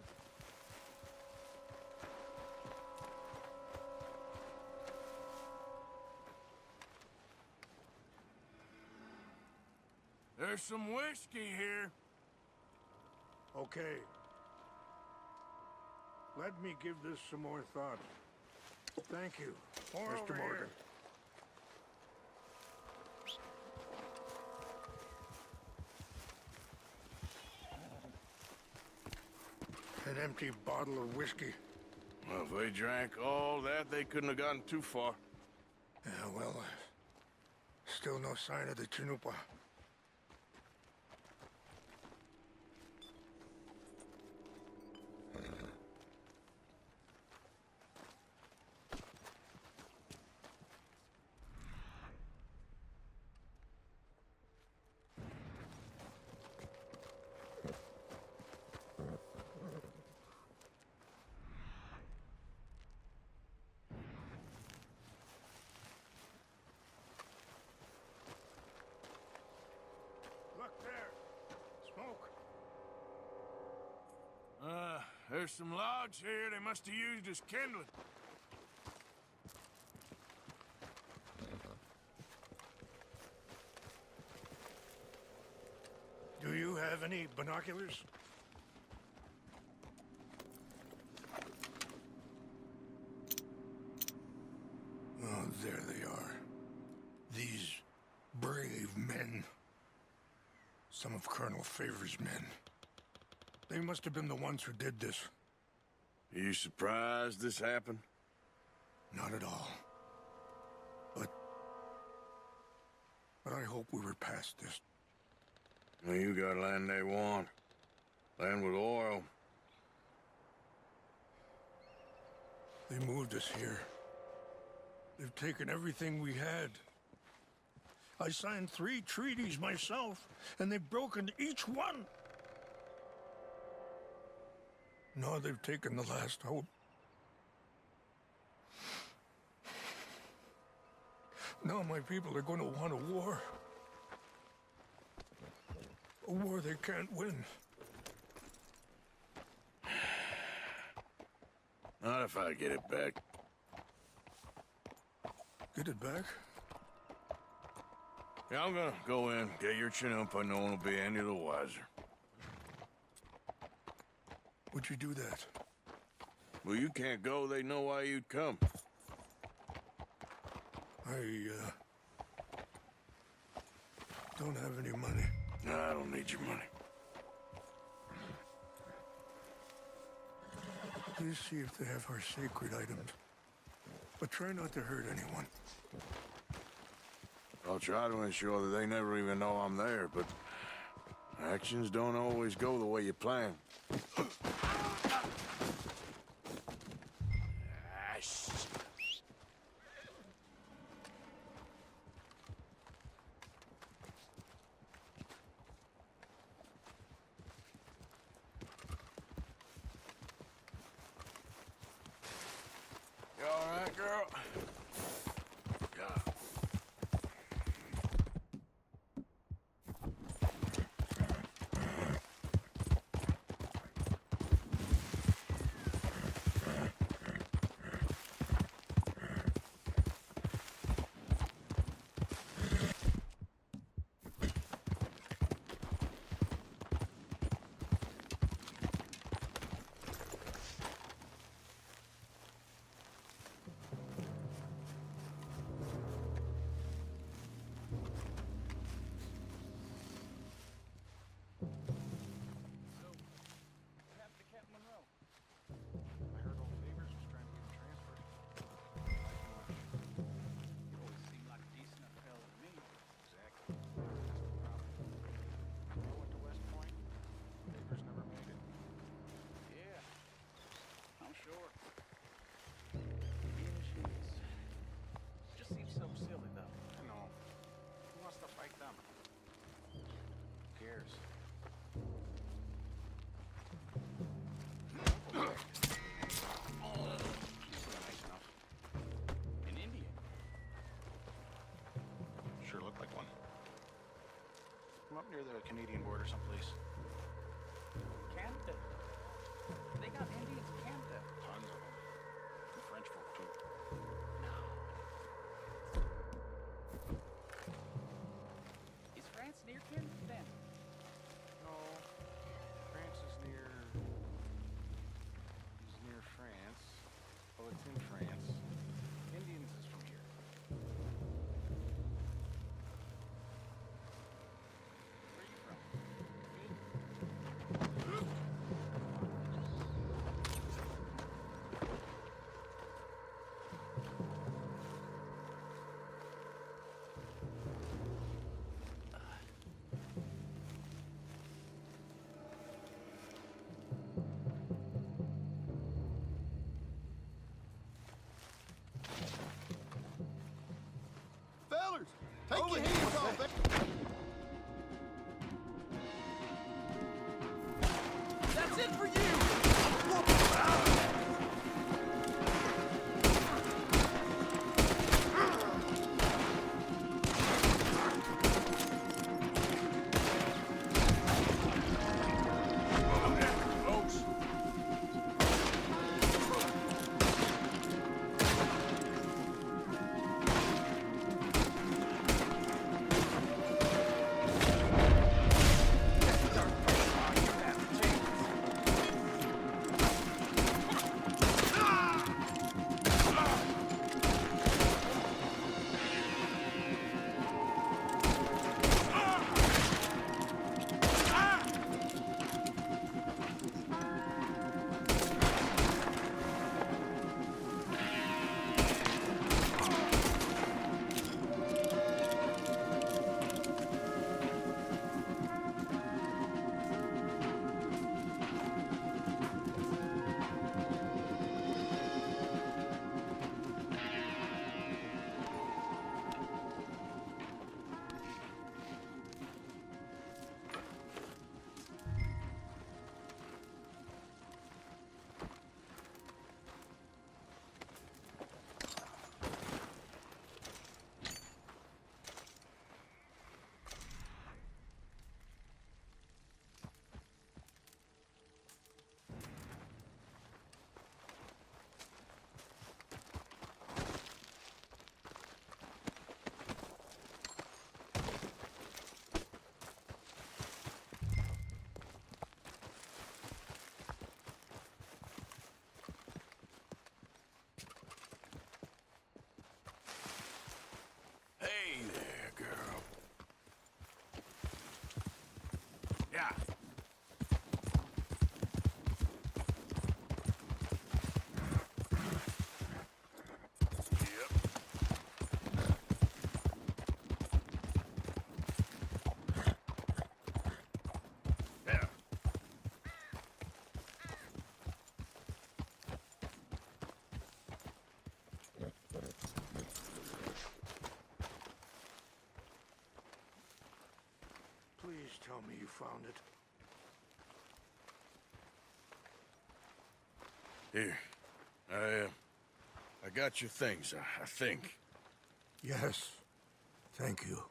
There's some whiskey here. Okay. Let me give this some more thought. Thank you, Mr. Morgan. An empty bottle of whiskey. Well, if they drank all that, they couldn't have gotten too far. Yeah, well, still no sign of the Chanupa. Look there. Smoke. There's some logs here they must have used as kindling. Do you have any binoculars? Oh, there they are. These brave men. Some of Colonel Favor's men. They must have been the ones who did this. Are you surprised this happened? Not at all. But I hope we were past this. Well, you got land they want. Land with oil. They moved us here. They've taken everything we had. I signed 3 treaties myself, and they've broken each one. Now they've taken the last hope. Now my people are going to want a war. A war they can't win. Not if I get it back. Get it back? Yeah, I'm gonna go in, get your Chanupa, no one will be any the wiser. Would you do that? Well, you can't go, they know why you'd come. I don't have any money. No, I don't need your money. Please see if they have our sacred items. But try not to hurt anyone. I'll try to ensure that they never even know I'm there, but actions don't always go the way you plan. You all right, girl? God, up near the Canadian border someplace. Canada. They got Indians in Canada. Tons of them. And French folk, too. No. Is France near Canada then? No. France is near... France. Well, it's in France. Indians is from here. Where are you from? Fellers, take your hands off that. That's it for you! Hey there, girl. Yeah. Please tell me you found it. Here. I got your things, I think. Yes. Thank you.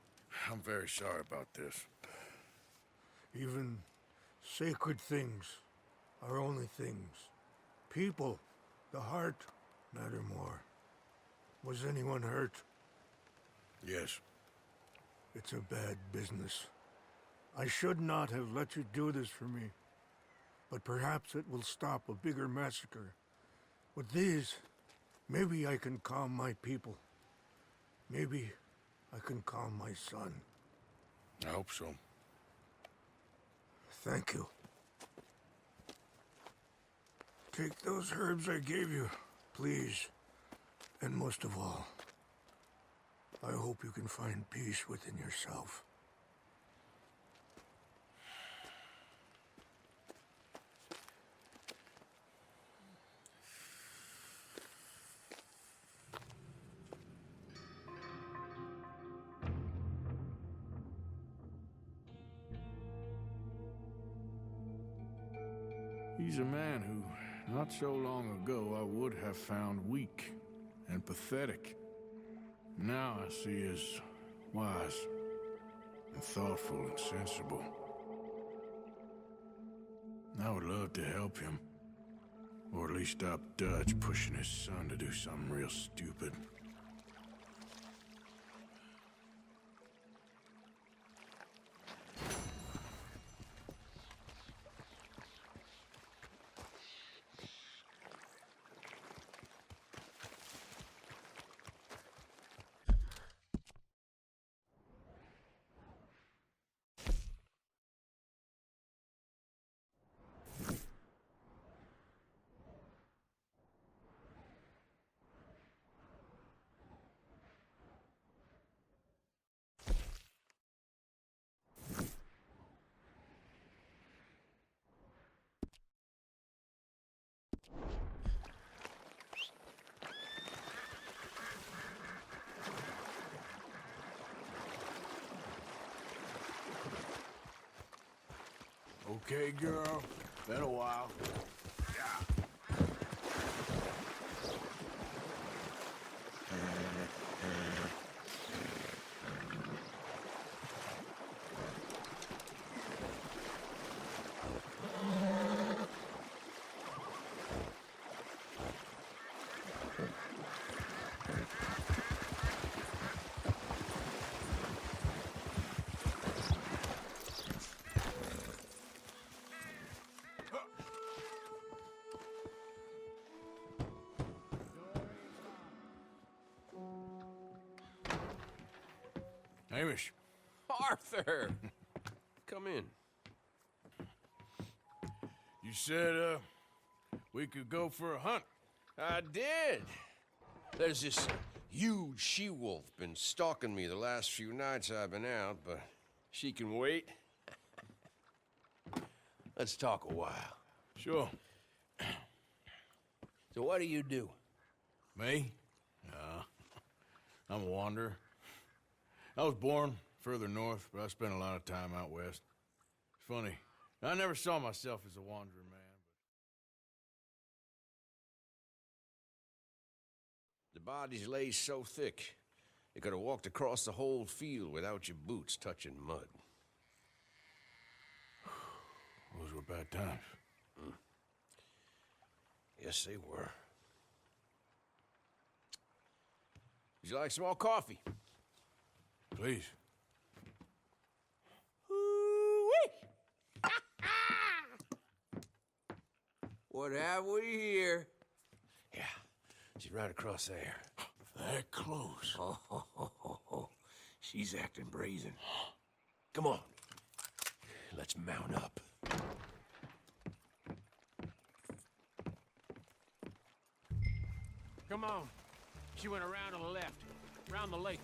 I'm very sorry about this. Even sacred things are only things. People, the heart, matter more. Was anyone hurt? Yes. It's a bad business. I should not have let you do this for me. But perhaps it will stop a bigger massacre. With these, maybe I can calm my people. Maybe I can calm my son. I hope so. Thank you. Take those herbs I gave you, please. And most of all, I hope you can find peace within yourself. He's a man who, not so long ago, I would have found weak and pathetic. Now I see as wise. and thoughtful and sensible. I would love to help him. Or at least stop Dutch pushing his son to do something real stupid. Okay, girl. Been a while. Hamish. Arthur! Come in. You said, we could go for a hunt. I did. There's this huge she-wolf been stalking me the last few nights I've been out, but she can wait. Let's talk a while. Sure. So what do you do? Me? I'm a wanderer. I was born further north, but I spent a lot of time out west. It's funny. I never saw myself as a wanderer, man. The bodies lay so thick, you could have walked across the whole field without your boots touching mud. Those were bad times. Yes, they were. Would you like some more coffee? Please. What have we here? Yeah, she's right across there. That close. Oh, she's acting brazen. Come on, let's mount up. Come on. She went around to the left, around the lake.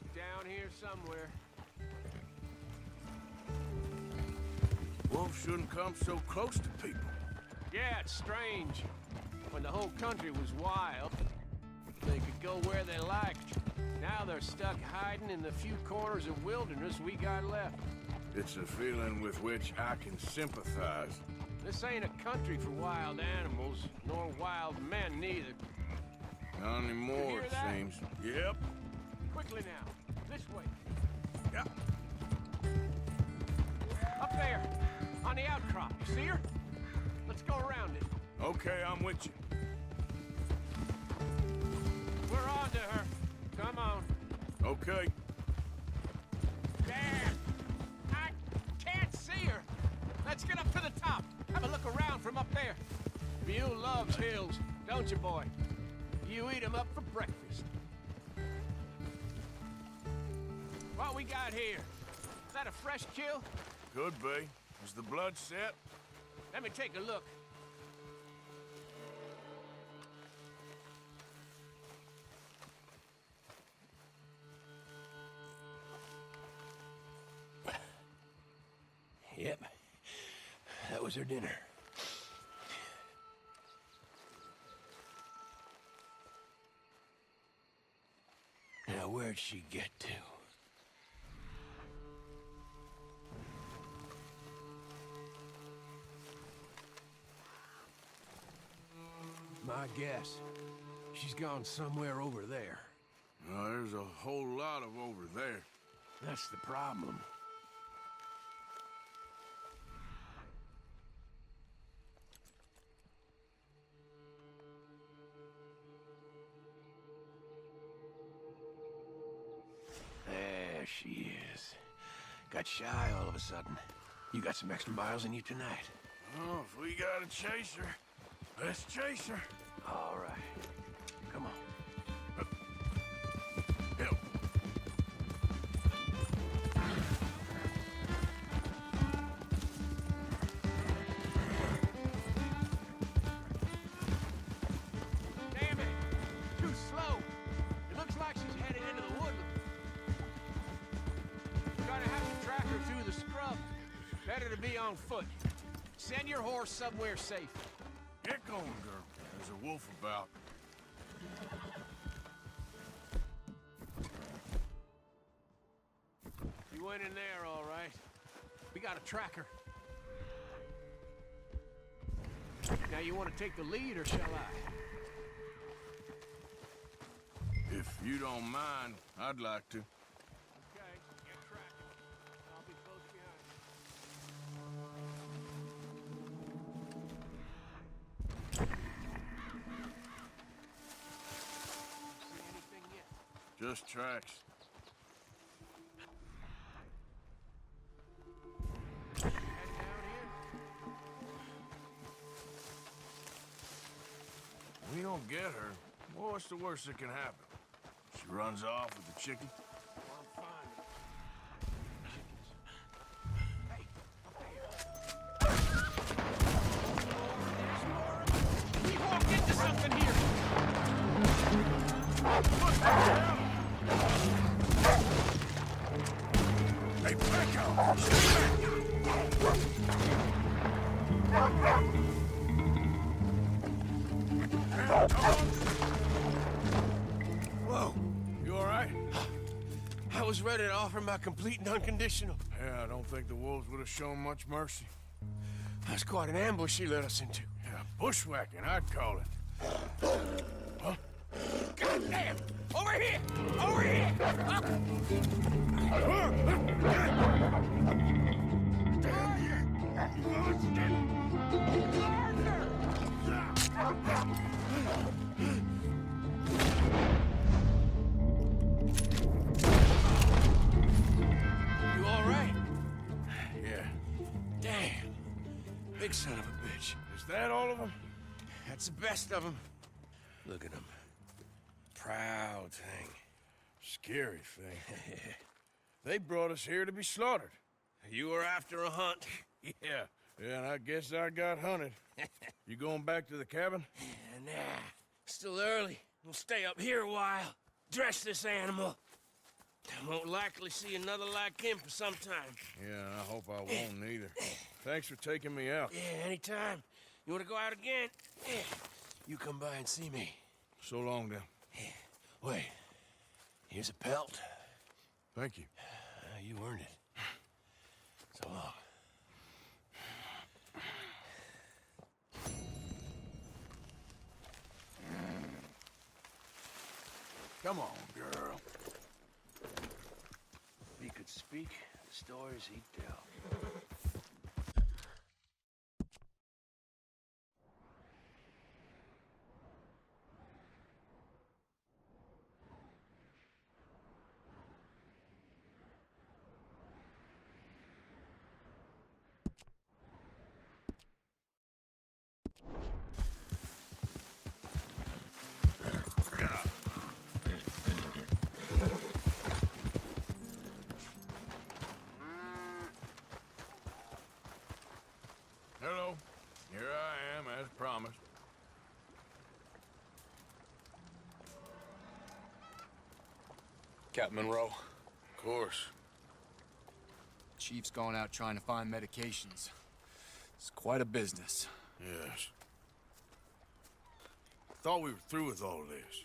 She's down here somewhere. Wolves shouldn't come so close to people. Yeah, it's strange. When the whole country was wild, they could go where they liked. Now they're stuck hiding in the few corners of wilderness we got left. It's a feeling with which I can sympathize. This ain't a country for wild animals, nor wild men neither. Not anymore, it seems. Yep. Quickly now, this way. Yeah. Up there, on the outcrop. You see her? Let's go around it. Okay, I'm with you. We're on to her. Come on. Okay. There! I can't see her. Let's get up to the top. Have a look around from up there. Mule loves hills, don't you, boy? You eat 'em up for breakfast. What we got here? Is that a fresh kill? Could be. Is the blood set? Let me take a look. Yep, that was her dinner. Now, where'd she get to? My guess. She's gone somewhere over there. There's a whole lot of over there. That's the problem. There she is. Got shy all of a sudden. You got some extra miles in you tonight. Oh, if we gotta chase her, let's chase her. All right. Come on. Help. Damn it! Too slow. It looks like she's headed into the woodland. We're gonna have to track her through the scrub. Better to be on foot. Send your horse somewhere safe. Get going, girl. There's a wolf about. You went in there, all right. We got a tracker. Now you want to take the lead, or shall I? If you don't mind, I'd like to. Okay, get tracking. I'll be close behind. See anything yet? Just tracks. Head down here? We don't get her. Well, what's the worst that can happen? She runs off with the chicken. I'm fine. Hey, we walked into something here. Hey, back out! Whoa. You all right? I was ready to offer my complete and unconditional. Yeah, I don't think the wolves would have shown much mercy. That's quite an ambush she led us into. Yeah, bushwhacking, I'd call it. Huh? God damn! Over here! Over here! You all right? Yeah. Damn. Big son of a bitch. Is that all of them? That's the best of them. Look at him. Proud thing. Scary thing. They brought us here to be slaughtered. You were after a hunt. Yeah, and I guess I got hunted. You going back to the cabin? Nah, still early. We'll stay up here a while. Dress this animal. I won't likely see another like him for some time. Yeah, I hope I won't neither. Thanks for taking me out. Yeah, anytime. You want to go out again? Yeah. You come by and see me. So long, then. Wait. Here's a pelt. Thank you. You earned it. So long. Come on, girl. If he could speak, the stories he'd tell. Hello. Here I am, as promised. Captain Monroe. Of course. Chief's gone out trying to find medications. It's quite a business. Yes. Thought we were through with all this.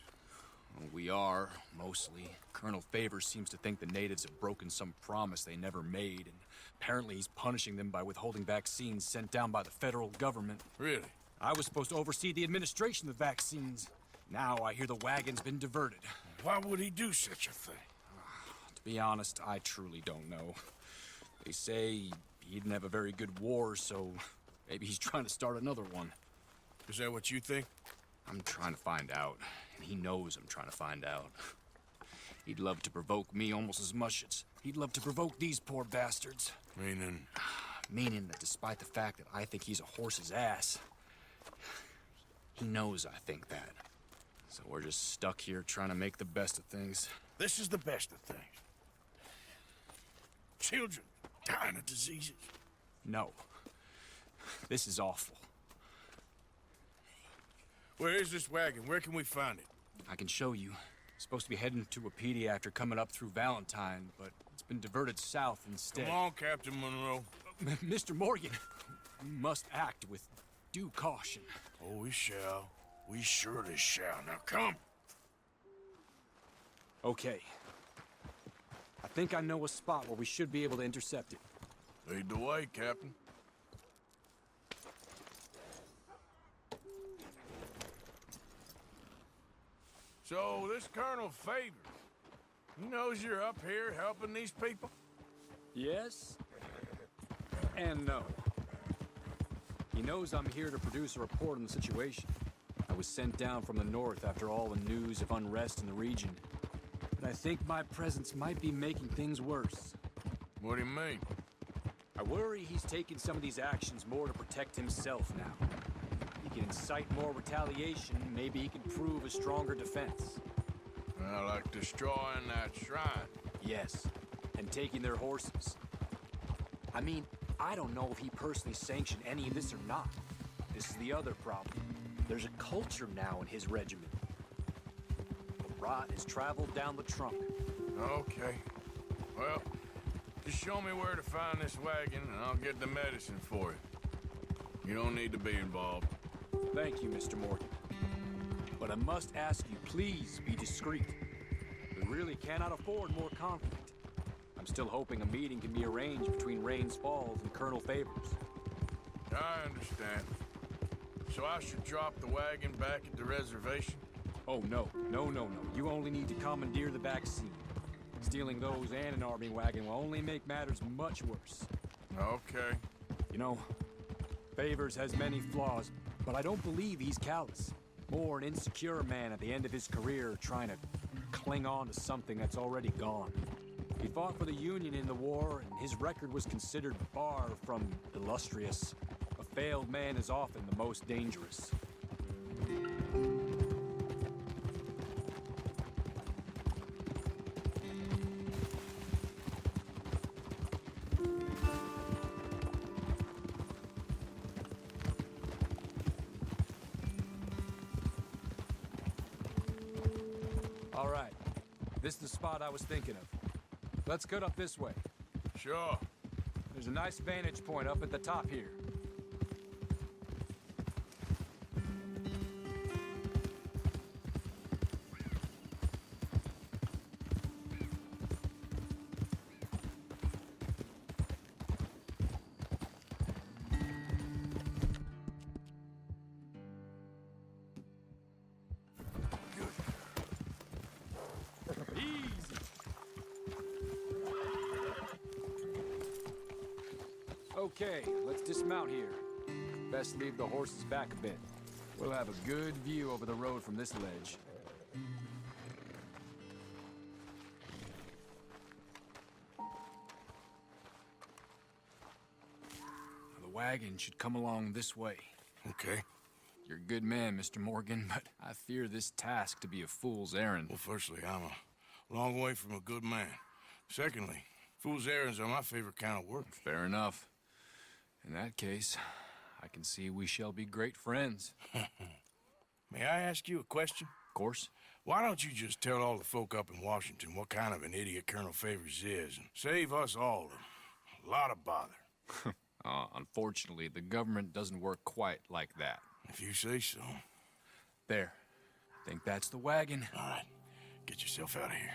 Well, we are, mostly. Colonel Favors seems to think the natives have broken some promise they never made, and apparently he's punishing them by withholding vaccines sent down by the federal government. Really? I was supposed to oversee the administration of vaccines. Now I hear the wagon's been diverted. Why would he do such a thing? To Be honest, I truly don't know. They say he didn't have a very good war, so maybe he's trying to start another one. Is that what you think? I'm trying to find out, and he knows I'm trying to find out. He'd love to provoke me almost as much as he'd love to provoke these poor bastards. Meaning? Meaning that despite the fact that I think he's a horse's ass, he knows I think that. So we're just stuck here trying to make the best of things. This is the best of things. Children dying of diseases. No. This is awful. Where is this wagon? Where can we find it? I can show you. Supposed to be heading to Wapiti after coming up through Valentine, but it's been diverted south instead. Come on, Captain Monroe. Mr. Morgan, we must act with due caution. Oh, we shall. We surely shall. Now come. Okay. I think I know a spot where we should be able to intercept it. Lead the way, Captain. So, this Colonel Favors, he knows you're up here helping these people? Yes. And no. He knows I'm here to produce a report on the situation. I was sent down from the north after all the news of unrest in the region. But I think my presence might be making things worse. What do you mean? I worry he's taking some of these actions more to protect himself now. He can incite more retaliation, maybe he can prove a stronger defense. Well, like destroying that shrine. Yes, and taking their horses. I mean, I don't know if he personally sanctioned any of this or not. This is the other problem. There's a culture now in his regiment. The rot has traveled down the trunk. Okay. Well, just show me where to find this wagon, and I'll get the medicine for you. You don't need to be involved. Thank you, Mr. Morgan. But I must ask you, please be discreet. We really cannot afford more conflict. I'm still hoping a meeting can be arranged between Rains Falls and Colonel Favors. I understand. So I should drop the wagon back at the reservation? Oh, no. No. You only need to commandeer the back seat. Stealing those and an army wagon will only make matters much worse. Okay. You know, Favors has many flaws, but I don't believe he's callous. More an insecure man at the end of his career trying to cling on to something that's already gone. He fought for the Union in the war, and his record was considered far from illustrious. A failed man is often the most dangerous. All right. This is the spot I was thinking of. Let's cut up this way. Sure. There's a nice vantage point up at the top here. Okay, let's dismount here. Best leave the horses back a bit. We'll have a good view over the road from this ledge. The wagon should come along this way. Okay. You're a good man, Mr. Morgan, but I fear this task to be a fool's errand. Well, firstly, I'm a long way from a good man. Secondly, fool's errands are my favorite kind of work. Fair enough. In that case, I can see we shall be great friends. May I ask you a question? Of course. Why don't you just tell all the folk up in Washington what kind of an idiot Colonel Favors is and save us all a lot of bother? Unfortunately, the government doesn't work quite like that. If you say so. There. Think that's the wagon. All right. Get yourself out of here.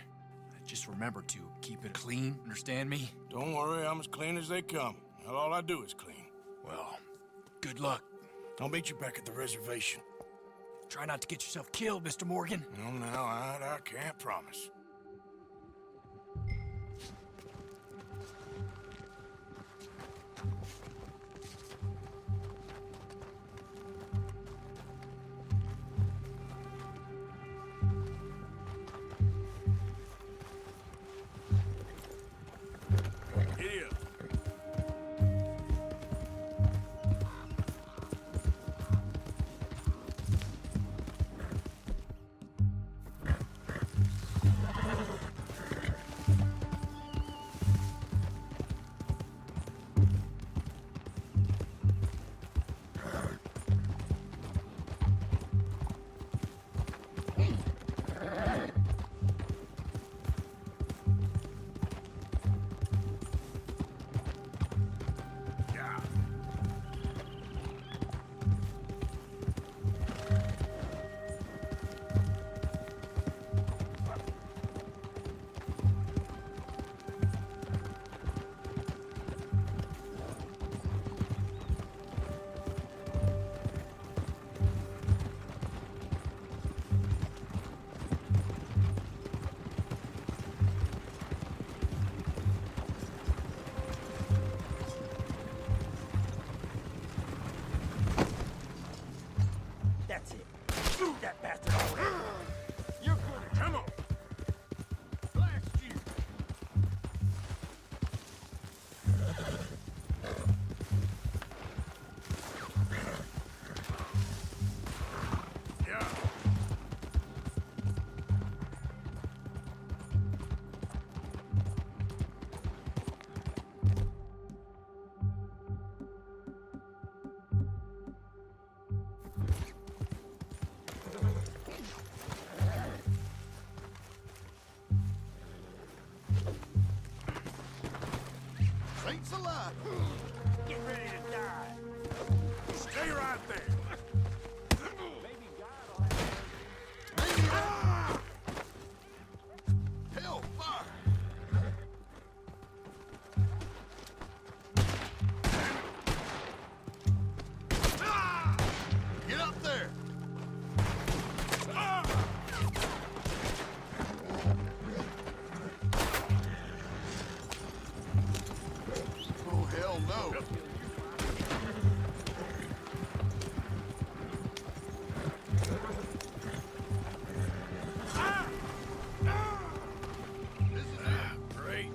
Just remember to keep it clean, understand me? Don't worry, I'm as clean as they come. All I do is clean. Well, good luck. I'll meet you back at the reservation. Try not to get yourself killed, Mr. Morgan. No, I can't promise. sakes alive! Get ready to die. Stay right there. Maybe God will have mercy. Hell, fire! Get up there! Oh, hell no! This is it. Great.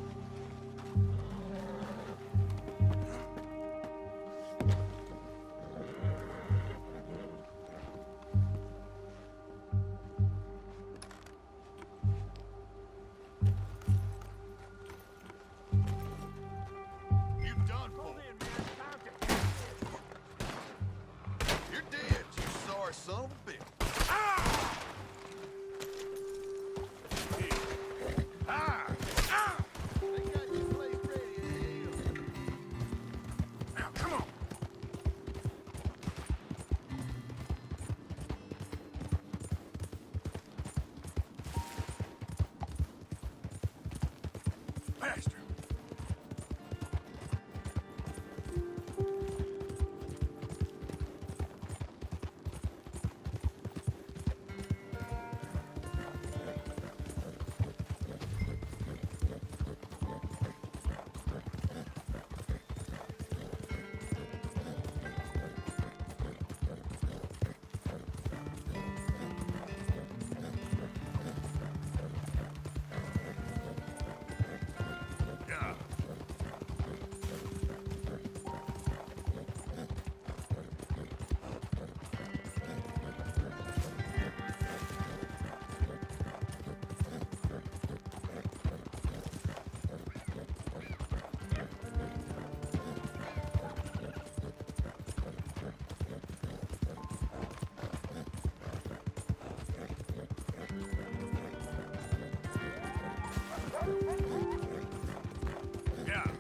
You done for. You're dead, you sorry son of a bitch. They got your place ready, Now, come on. Faster. Yeah. Yeah. Yeah.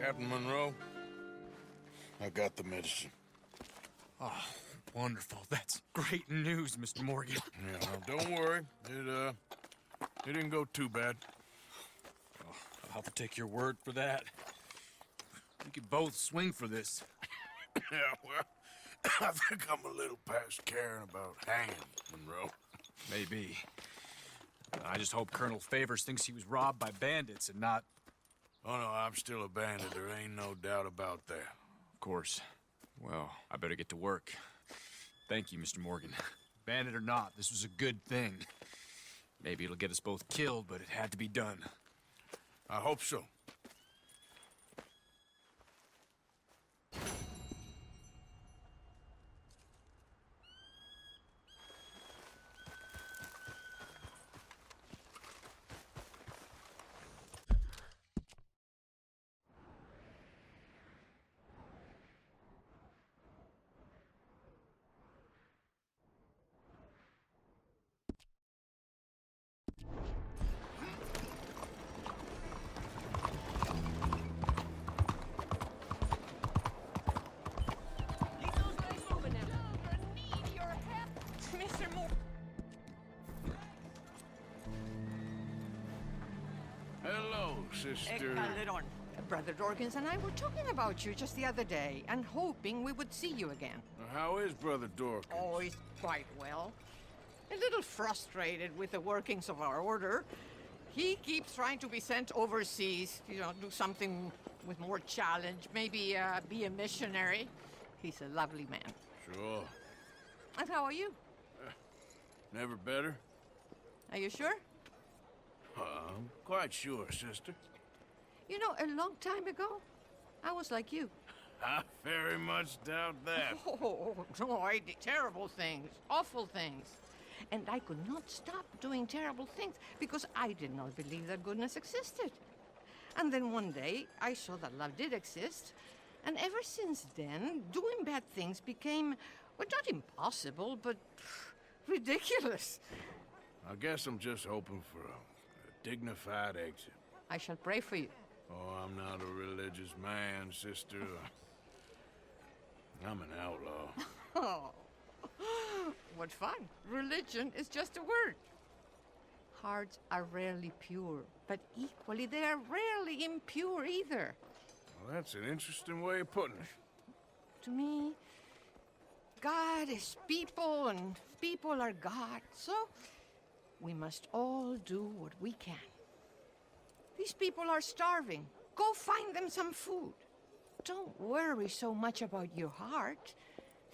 Captain Monroe, I got the medicine. Oh, wonderful. That's great news, Mr. Morgan. Yeah, well, don't worry. It didn't go too bad. I'll have to take your word for that. We could both swing for this. Yeah, well, I think I'm a little past caring about hanging, Monroe. Maybe. I just hope Colonel Favors thinks he was robbed by bandits and not... Oh, no, I'm still a bandit. There ain't no doubt about that. Of course. Well, I better get to work. Thank you, Mr. Morgan. Bandit or not, this was a good thing. Maybe it'll get us both killed, but it had to be done. I hope so. Hello, sister. Brother Dorkins and I were talking about you just the other day and hoping we would see you again. How is Brother Dorkins? Oh, he's quite well. A little frustrated with the workings of our order. He keeps trying to be sent overseas, you know, do something with more challenge, maybe be a missionary. He's a lovely man. Sure. And how are you? Never better? Are you sure? I'm quite sure, sister. You know, a long time ago, I was like you. I very much doubt that. Oh, no, I did terrible things, awful things. And I could not stop doing terrible things because I did not believe that goodness existed. And then one day, I saw that love did exist. And ever since then, doing bad things became, well, not impossible, but ridiculous. I guess I'm just hoping for a dignified exit. I shall pray for you. Oh, I'm not a religious man, sister. I'm an outlaw. Oh, what fun. Religion is just a word. Hearts are rarely pure, but equally they are rarely impure either. Well, that's an interesting way of putting it. To me, God is people and people are God. So we must all do what we can. These people are starving. Go find them some food. Don't worry so much about your heart.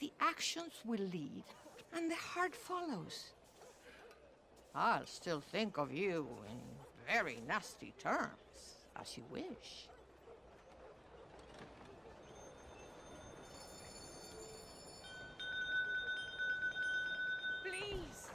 The actions will lead, and the heart follows. I'll still think of you in very nasty terms, as you wish. Please,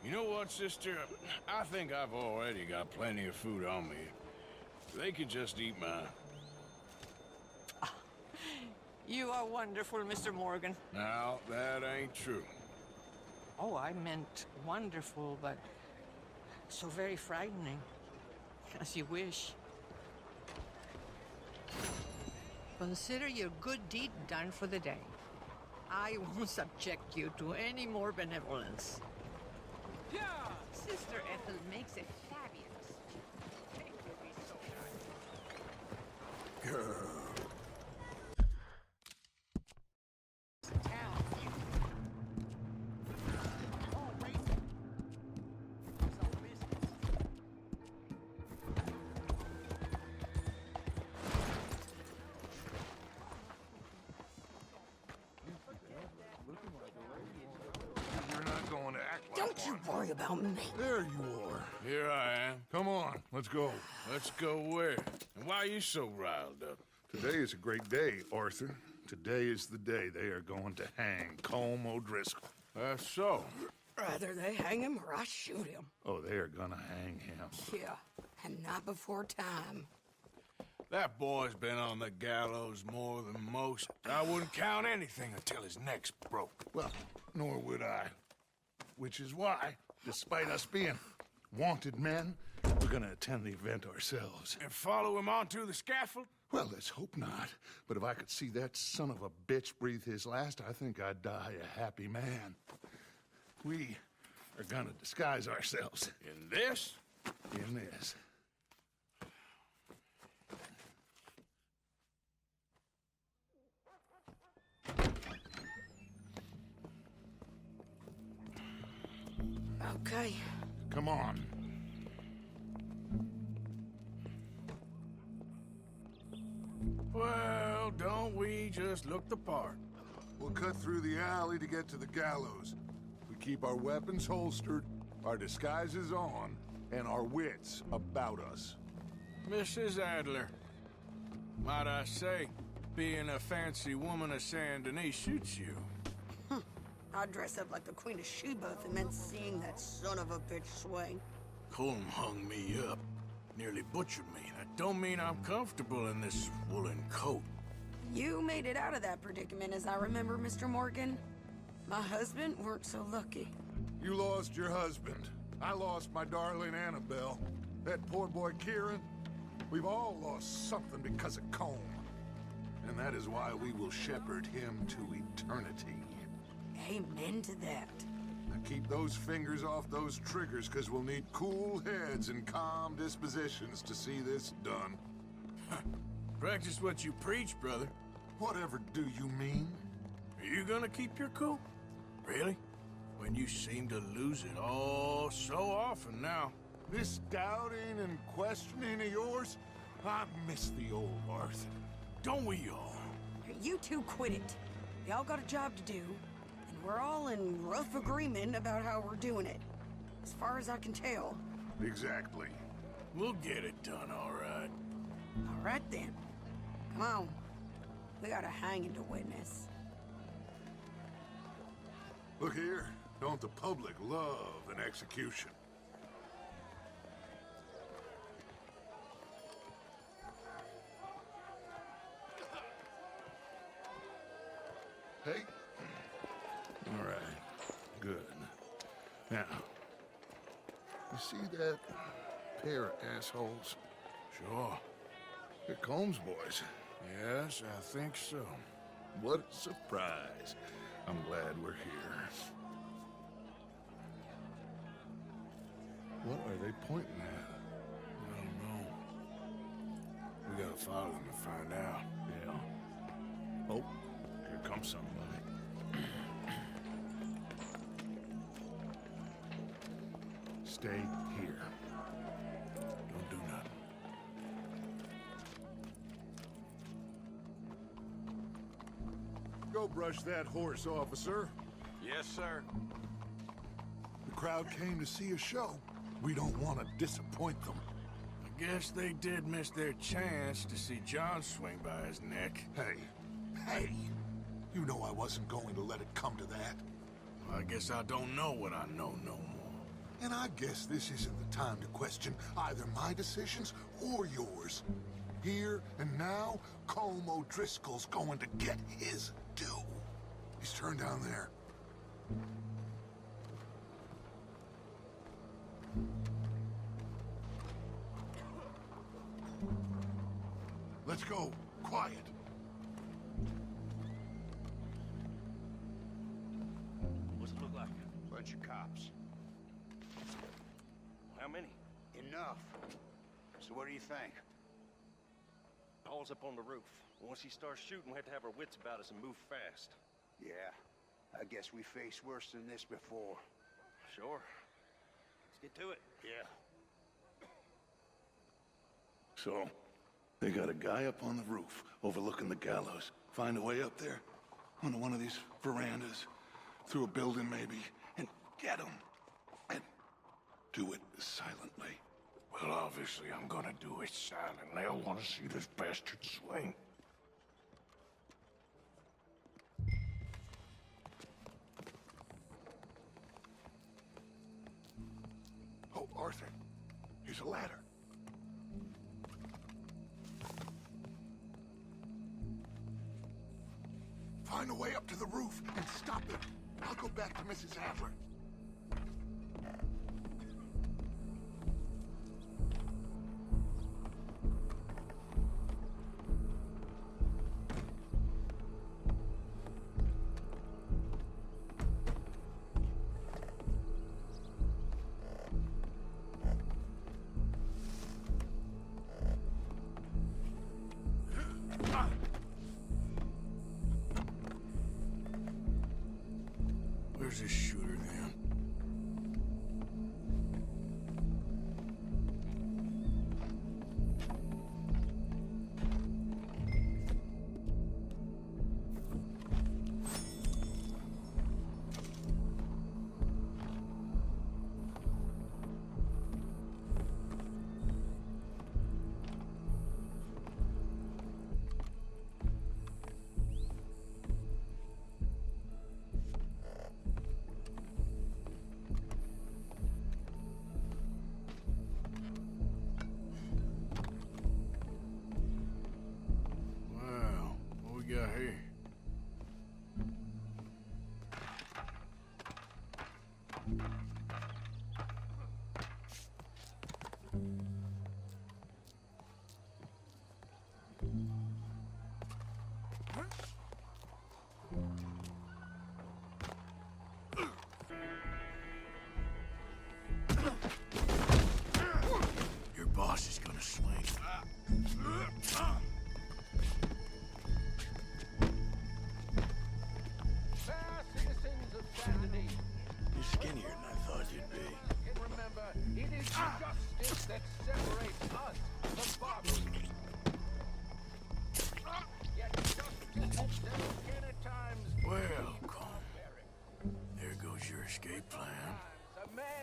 You know what, sister? I think I've already got plenty of food on me. They can just eat mine. you are wonderful, Mr. Morgan. Now, that ain't true. Oh, I meant wonderful, but so very frightening. As you wish. Consider your good deed done for the day. I won't subject you to any more benevolence. Yeah, Sister Ethel makes it fabulous. Thank you, be so kind. Girl. Don't you worry about me. There you are. Here I am. Come on, let's go. Let's go where? And why are you so riled up? Today is a great day, Arthur. Today is the day they are going to hang Colm O'Driscoll. That's so. Rather they hang him or I shoot him. Oh, they are gonna hang him. Yeah, and not before time. That boy's been on the gallows more than most. I wouldn't count anything until his neck's broke. Well, nor would I. Which is why, despite us being wanted men, we're gonna attend the event ourselves. And follow him onto the scaffold? Well, let's hope not. But if I could see that son of a bitch breathe his last, I think I'd die a happy man. We are gonna disguise ourselves. In this? In this. Okay. Come on. Well, don't we just look the part? We'll cut through the alley to get to the gallows. We keep our weapons holstered, our disguises on, and our wits about us. Mrs. Adler, might I say, being a fancy woman of Saint Denis suits you. I'd dress up like the Queen of Sheba if it meant seeing that son of a bitch swing. Colm hung me up, nearly butchered me. That don't mean I'm comfortable in this woolen coat. You made it out of that predicament, as I remember, Mr. Morgan. My husband weren't so lucky. You lost your husband. I lost my darling Annabelle. That poor boy Kieran. We've all lost something because of Colm. and that is why we will shepherd him to eternity. Amen to that. Now keep those fingers off those triggers, because we'll need cool heads and calm dispositions to see this done. Practice what you preach, brother. Whatever do you mean? Are you gonna keep your cool? Really? When you seem to lose it all so often now. This doubting and questioning of yours, I miss the old Arthur. Don't we all? You two quit it. Y'all got a job to do, and we're all in rough agreement about how we're doing it. As far as I can tell. Exactly. We'll get it done, all right. All right, then. Come on. We got a hanging to witness. Look here, don't the public love an execution? Hey. All right, good. Now, you see that pair of assholes? Sure. They're Combs boys. Yes, I think so. What a surprise. I'm glad we're here. What are they pointing at? I don't know. We gotta follow them and find out. Yeah. Oh, here comes somebody. Stay here. Don't do nothing. Go brush that horse, officer. Yes, sir. The crowd came to see a show. We don't want to disappoint them. I guess they did miss their chance to see John swing by his neck. Hey, you know I wasn't going to let it come to that. Well, I guess I don't know what I know no more. And I guess this isn't the time to question either my decisions or yours. Here and now, Colm O'Driscoll's going to get his due. He's turned down there. Let's go. Quiet. What's it look like? Bunch of cops. How many? Enough. So what do you think? Paul's up on the roof. Once he starts shooting, we have to have our wits about us and move fast. Yeah, I guess we faced worse than this before. Sure. Let's get to it. Yeah. So, they got a guy up on the roof overlooking the gallows. Find a way up there, onto one of these verandas, through a building maybe, and get him. And do it silently. Well, obviously I'm gonna do it silently. I want to see this bastard swing. Oh, Arthur, here's a ladder. Find a way up to the roof and stop it. I'll go back to Mrs. Adler. Where's this shooter then?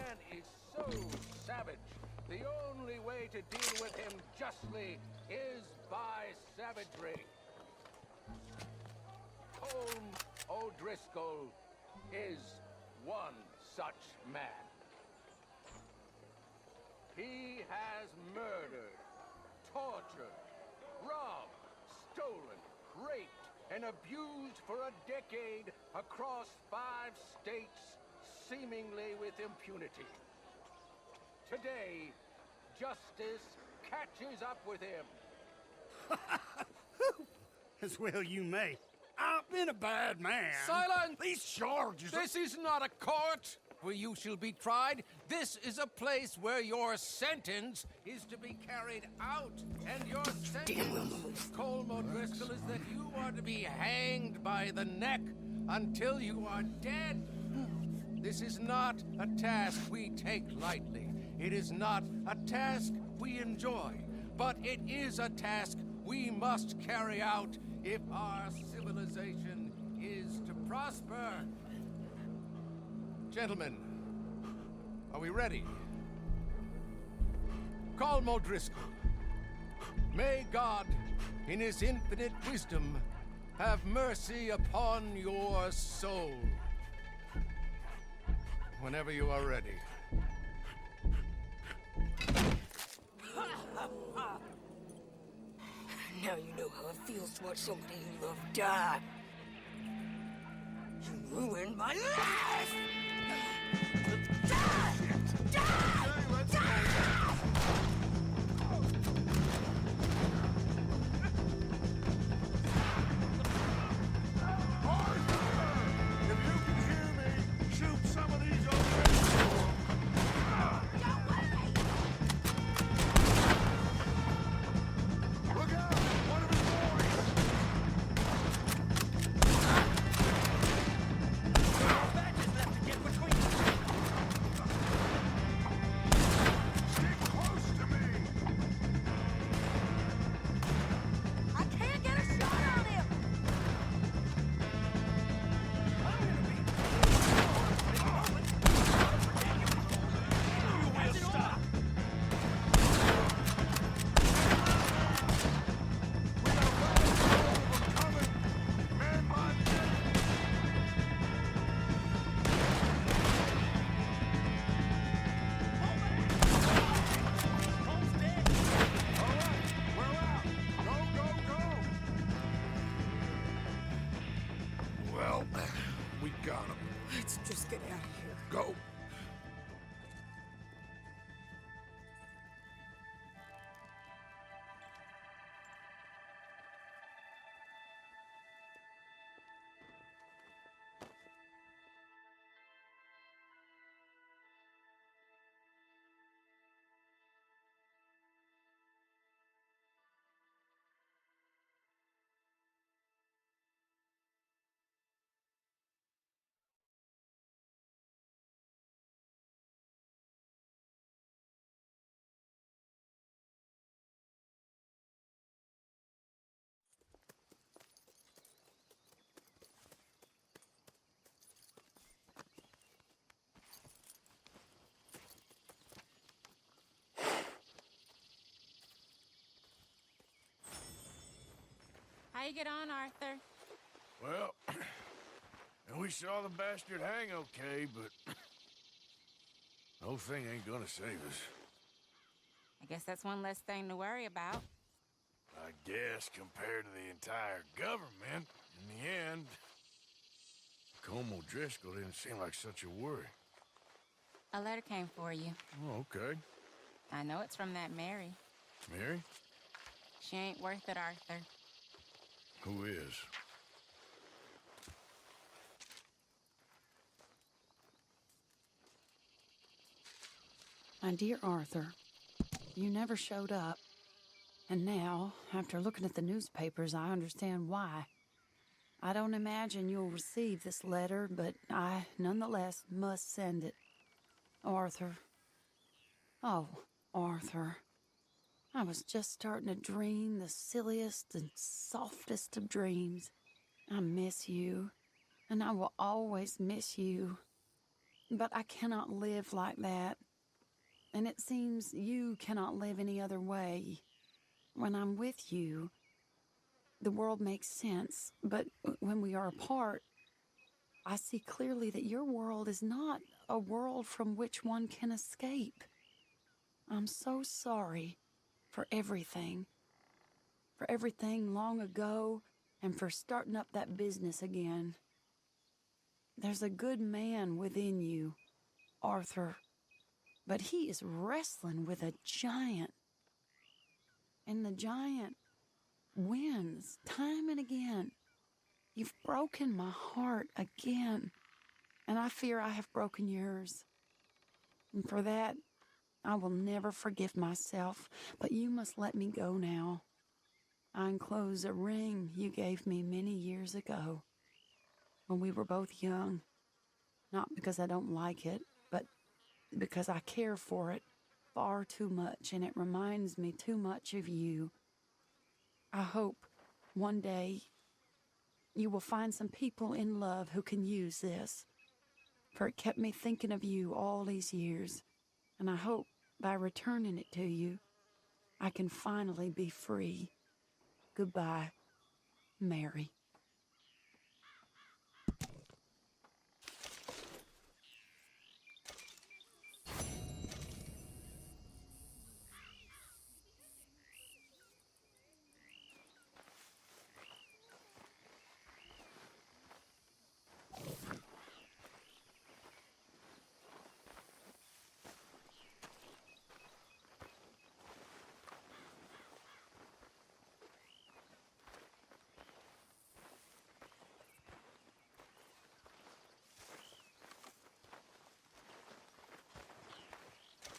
man is so savage. The only way to deal with him justly is by savagery. Colm O'Driscoll is one such man. He has murdered, tortured, robbed, stolen, raped, and abused for a decade across 5 states, seemingly with impunity. Today, justice catches up with him. As well you may. I've been a bad man. Silence! These charges This is not a court where you shall be tried. This is a place where your sentence is to be carried out. And your sentence, Colm O'Driscoll, is that you are to be hanged by the neck until you are dead. This is not a task we take lightly. It is not a task we enjoy. But it is a task we must carry out if our civilization is to prosper. Gentlemen, are we ready? Colm O'Driscoll, may God, in his infinite wisdom, have mercy upon your soul. Whenever you are ready. Now you know how it feels to watch somebody you love die. You ruined my life! Die! Die! Die! If you can hear me, shoot some of these over. Look out! One of his boys! No badges left to get between us. Stick close to me! I can't get a shot on him! You will stop. Well, we got him. Let's just get out of here. Go. How you get on, Arthur? Well, and we saw the bastard hang okay, but the whole thing ain't gonna save us. I guess that's one less thing to worry about. I guess compared to the entire government, in the end, Colm O'Driscoll didn't seem like such a worry. A letter came for you. Oh, okay. I know it's from that Mary. Mary? She ain't worth it, Arthur. Who is? My dear Arthur, you never showed up. And now, after looking at the newspapers, I understand why. I don't imagine you'll receive this letter, but I, nonetheless, must send it. Arthur. Oh, Arthur. I was just starting to dream the silliest and softest of dreams. I miss you, and I will always miss you. But I cannot live like that. And it seems you cannot live any other way. When I'm with you, the world makes sense. But when we are apart, I see clearly that your world is not a world from which one can escape. I'm so sorry for everything. For everything long ago, and for starting up that business again. There's a good man within you, Arthur, but he is wrestling with a giant. And the giant wins time and again. You've broken my heart again, and I fear I have broken yours. And for that, I will never forgive myself, but you must let me go now. I enclose a ring you gave me many years ago, when we were both young. Not because I don't like it, but because I care for it far too much, and it reminds me too much of you. I hope one day you will find some people in love who can use this, for it kept me thinking of you all these years, and I hope by returning it to you, I can finally be free. Goodbye, Mary.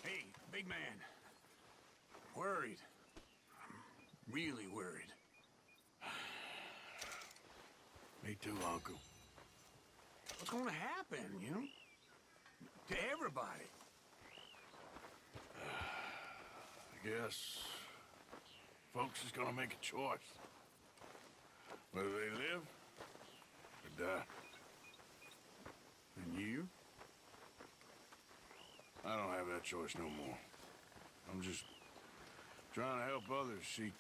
Hey, big man. Worried. I'm really worried. Me too, Uncle. What's gonna happen, you know? To everybody. I guess folks is gonna make a choice. Whether they live or die. And you? I don't have that choice no more. I'm just trying to help others see